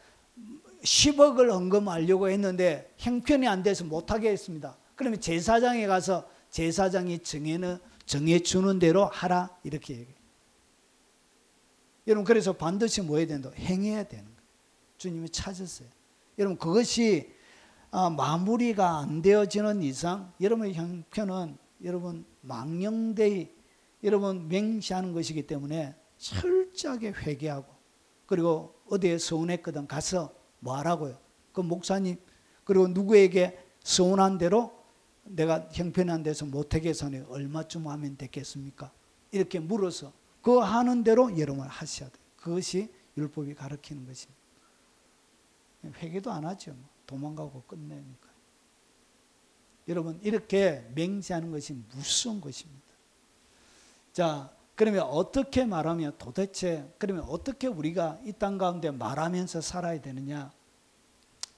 10억을 언금하려고 했는데 형편이 안 돼서 못하게 했습니다. 그러면 제사장에 가서 제사장이 정해주는 대로 하라 이렇게 얘기해요. 여러분 그래서 반드시 뭐 해야 된다? 행해야 되는 거예요. 주님이 찾았어요. 여러분 그것이 마무리가 안 되어지는 이상 여러분의 형편은 여러분 망령되이 여러분 맹세하는 것이기 때문에 철저하게 회개하고 그리고 어디에 서운했거든 가서 뭐 하라고요? 그 목사님 그리고 누구에게 서운한 대로 내가 형편이 안 돼서 못하게 해서는 얼마쯤 하면 되겠습니까? 이렇게 물어서 그 하는 대로 여러분 하셔야 돼요. 그것이 율법이 가르치는 것입니다. 회개도 안 하죠. 도망가고 끝내니까. 여러분 이렇게 맹세하는 것이 무서운 것입니다. 자, 그러면 어떻게 말하면 도대체 그러면 어떻게 우리가 이 땅 가운데 말하면서 살아야 되느냐?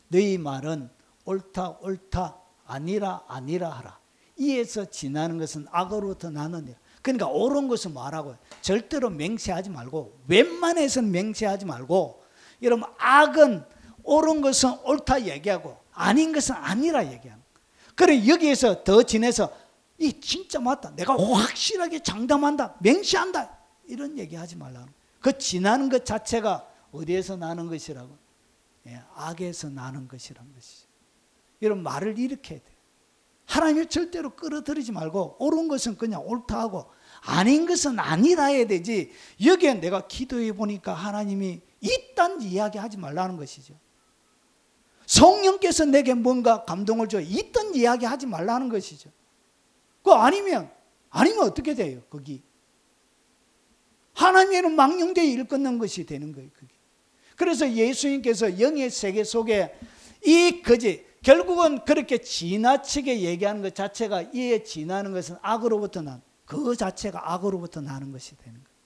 너희 말은 옳다 옳다 아니라 아니라 하라. 이에서 지나는 것은 악으로부터 나느니라. 그러니까 옳은 것은 말하고요. 절대로 맹세하지 말고 웬만해서는 맹세하지 말고 여러분 악은 옳은 것은 옳다 얘기하고 아닌 것은 아니라 얘기하는 거예요. 그래 여기에서 더 지내서 이 진짜 맞다. 내가 확실하게 장담한다. 맹세한다. 이런 얘기하지 말라는 거예요. 그 지나는 것 자체가 어디에서 나는 것이라고? 예, 악에서 나는 것이라는 것이죠. 여러분 말을 이렇게 해야 돼요. 하나님을 절대로 끌어들이지 말고 옳은 것은 그냥 옳다 하고 아닌 것은 아니라 해야 되지. 여기에 내가 기도해 보니까 하나님이 이딴 이야기 하지 말라는 것이죠. 성령께서 내게 뭔가 감동을 줘 이딴 이야기 하지 말라는 것이죠. 그 아니면 어떻게 돼요? 거기 하나님의 망령되이 일컫는 것이 되는 거예요. 그게. 그래서 예수님께서 영의 세계 속에 이 거짓 결국은 그렇게 지나치게 얘기하는 것 자체가 이에 지나는 것은 악으로부터 난 그 자체가 악으로부터 나는 것이 되는 거예요.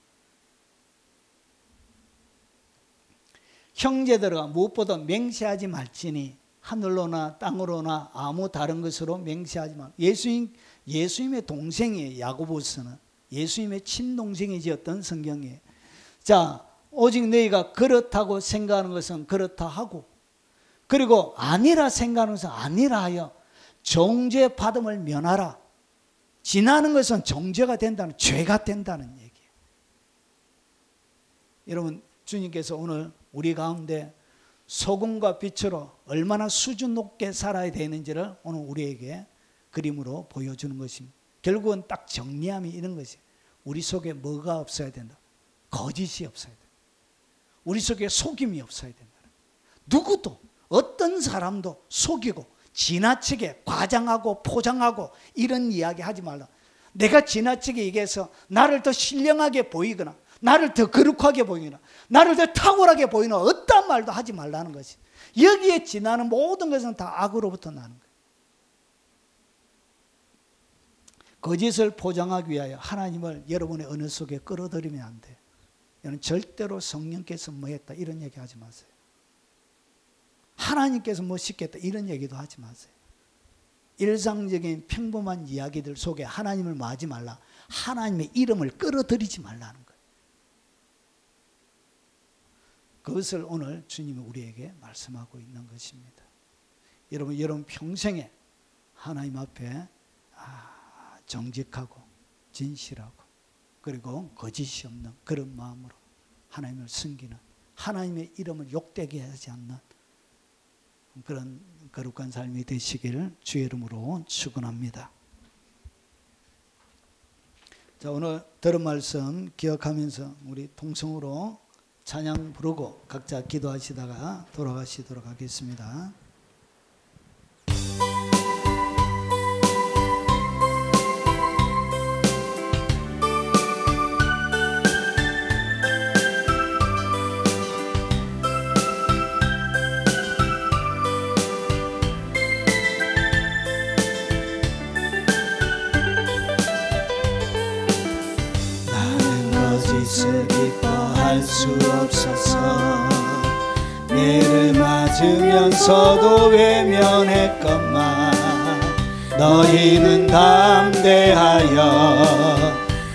형제들아 무엇보다 맹세하지 말지니 하늘로나 땅으로나 아무 다른 것으로 맹세하지 말. 예수님의 동생이에요. 야고보서는 예수님의 친동생이지었던 성경이에요. 자, 오직 너희가 그렇다고 생각하는 것은 그렇다 하고 그리고 아니라 생각하는 것은 아니라 하여 정죄 받음을 면하라. 지나는 것은 정죄가 된다는 죄가 된다는 얘기예요. 여러분 주님께서 오늘 우리 가운데 소금과 빛으로 얼마나 수준 높게 살아야 되는지를 오늘 우리에게 그림으로 보여주는 것입니다. 결국은 딱 정리함이 이런 것이에요. 우리 속에 뭐가 없어야 된다? 거짓이 없어야 된다. 우리 속에 속임이 없어야 된다. 누구도 어떤 사람도 속이고 지나치게 과장하고 포장하고 이런 이야기 하지 말라. 내가 지나치게 얘기해서 나를 더 신령하게 보이거나 나를 더 거룩하게 보이거나 나를 더 탁월하게 보이는 어떠한 말도 하지 말라는 것이. 여기에 지나는 모든 것은 다 악으로부터 나는 거예요. 거짓을 포장하기 위하여 하나님을 여러분의 언어 속에 끌어들이면 안 돼요. 여러분 절대로 성령께서 뭐 했다 이런 얘기 하지 마세요. 하나님께서 뭐 시켰다 이런 얘기도 하지 마세요. 일상적인 평범한 이야기들 속에 하나님을 뭐 하지 말라. 하나님의 이름을 끌어들이지 말라는 거예요. 그것을 오늘 주님이 우리에게 말씀하고 있는 것입니다. 여러분 평생에 하나님 앞에 정직하고 진실하고 그리고 거짓이 없는 그런 마음으로 하나님을 섬기는, 하나님의 이름을 욕되게 하지 않는 그런 거룩한 삶이 되시기를 주의 이름으로 축원합니다. 자, 오늘 들은 말씀 기억하면서 우리 통성으로 찬양 부르고 각자 기도하시다가 돌아가시도록 하겠습니다. 거짓을 기뻐할 수 없어서 매를 맞으면서도 외면했건만 너희는 담대하여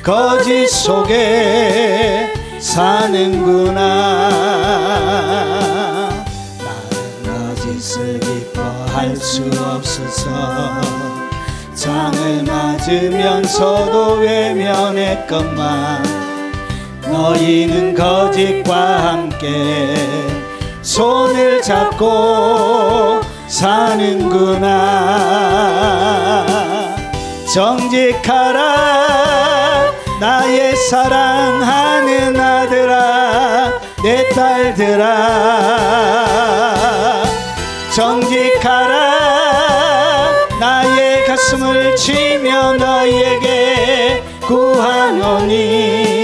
거짓 속에 사는구나. 나는 거짓을 기뻐할 수 없어서 장을 맞으면서도 외면했건만 너희는 거짓과 함께 손을 잡고 사는구나. 정직하라 나의 사랑하는 아들아 내 딸들아. 정직하라 나의 가슴을 치며 너희에게 구하노니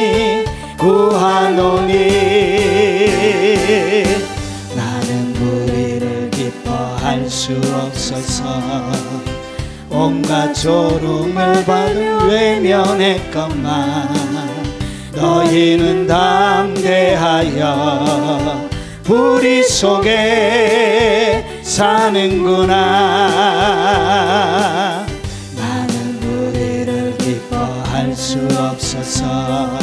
나는 불의를 기뻐할 수 없어서 온갖 조롱을 받은 외면했건만 너희는 담대하여 불의 속에 사는구나. 나는 불의를 기뻐할 수 없어서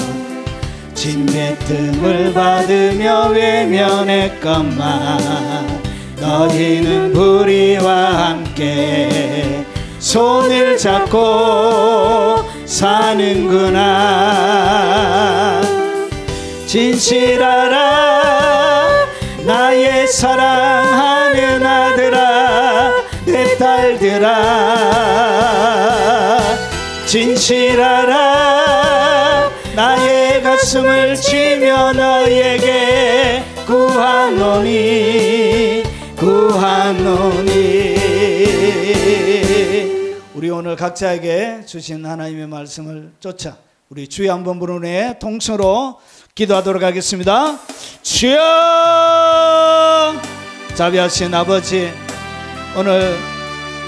진뱉음을 받으며 외면했건만 너희는 불의와 함께 손을 잡고 사는구나. 진실하라 나의 사랑하는 아들아 내 딸들아. 진실하라 나의 가슴을 치며 너희에게 구하노니. 우리 오늘 각자에게 주신 하나님의 말씀을 쫓아 우리 주여 한번 부르는 후에 통성으로 기도하도록 하겠습니다. 주여! 자비하신 아버지, 오늘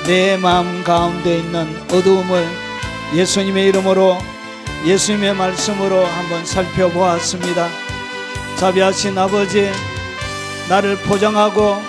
내 마음 가운데 있는 어두움을 예수님의 이름으로 예수님의 말씀으로 한번 살펴보았습니다. 자비하신 아버지, 나를 포장하고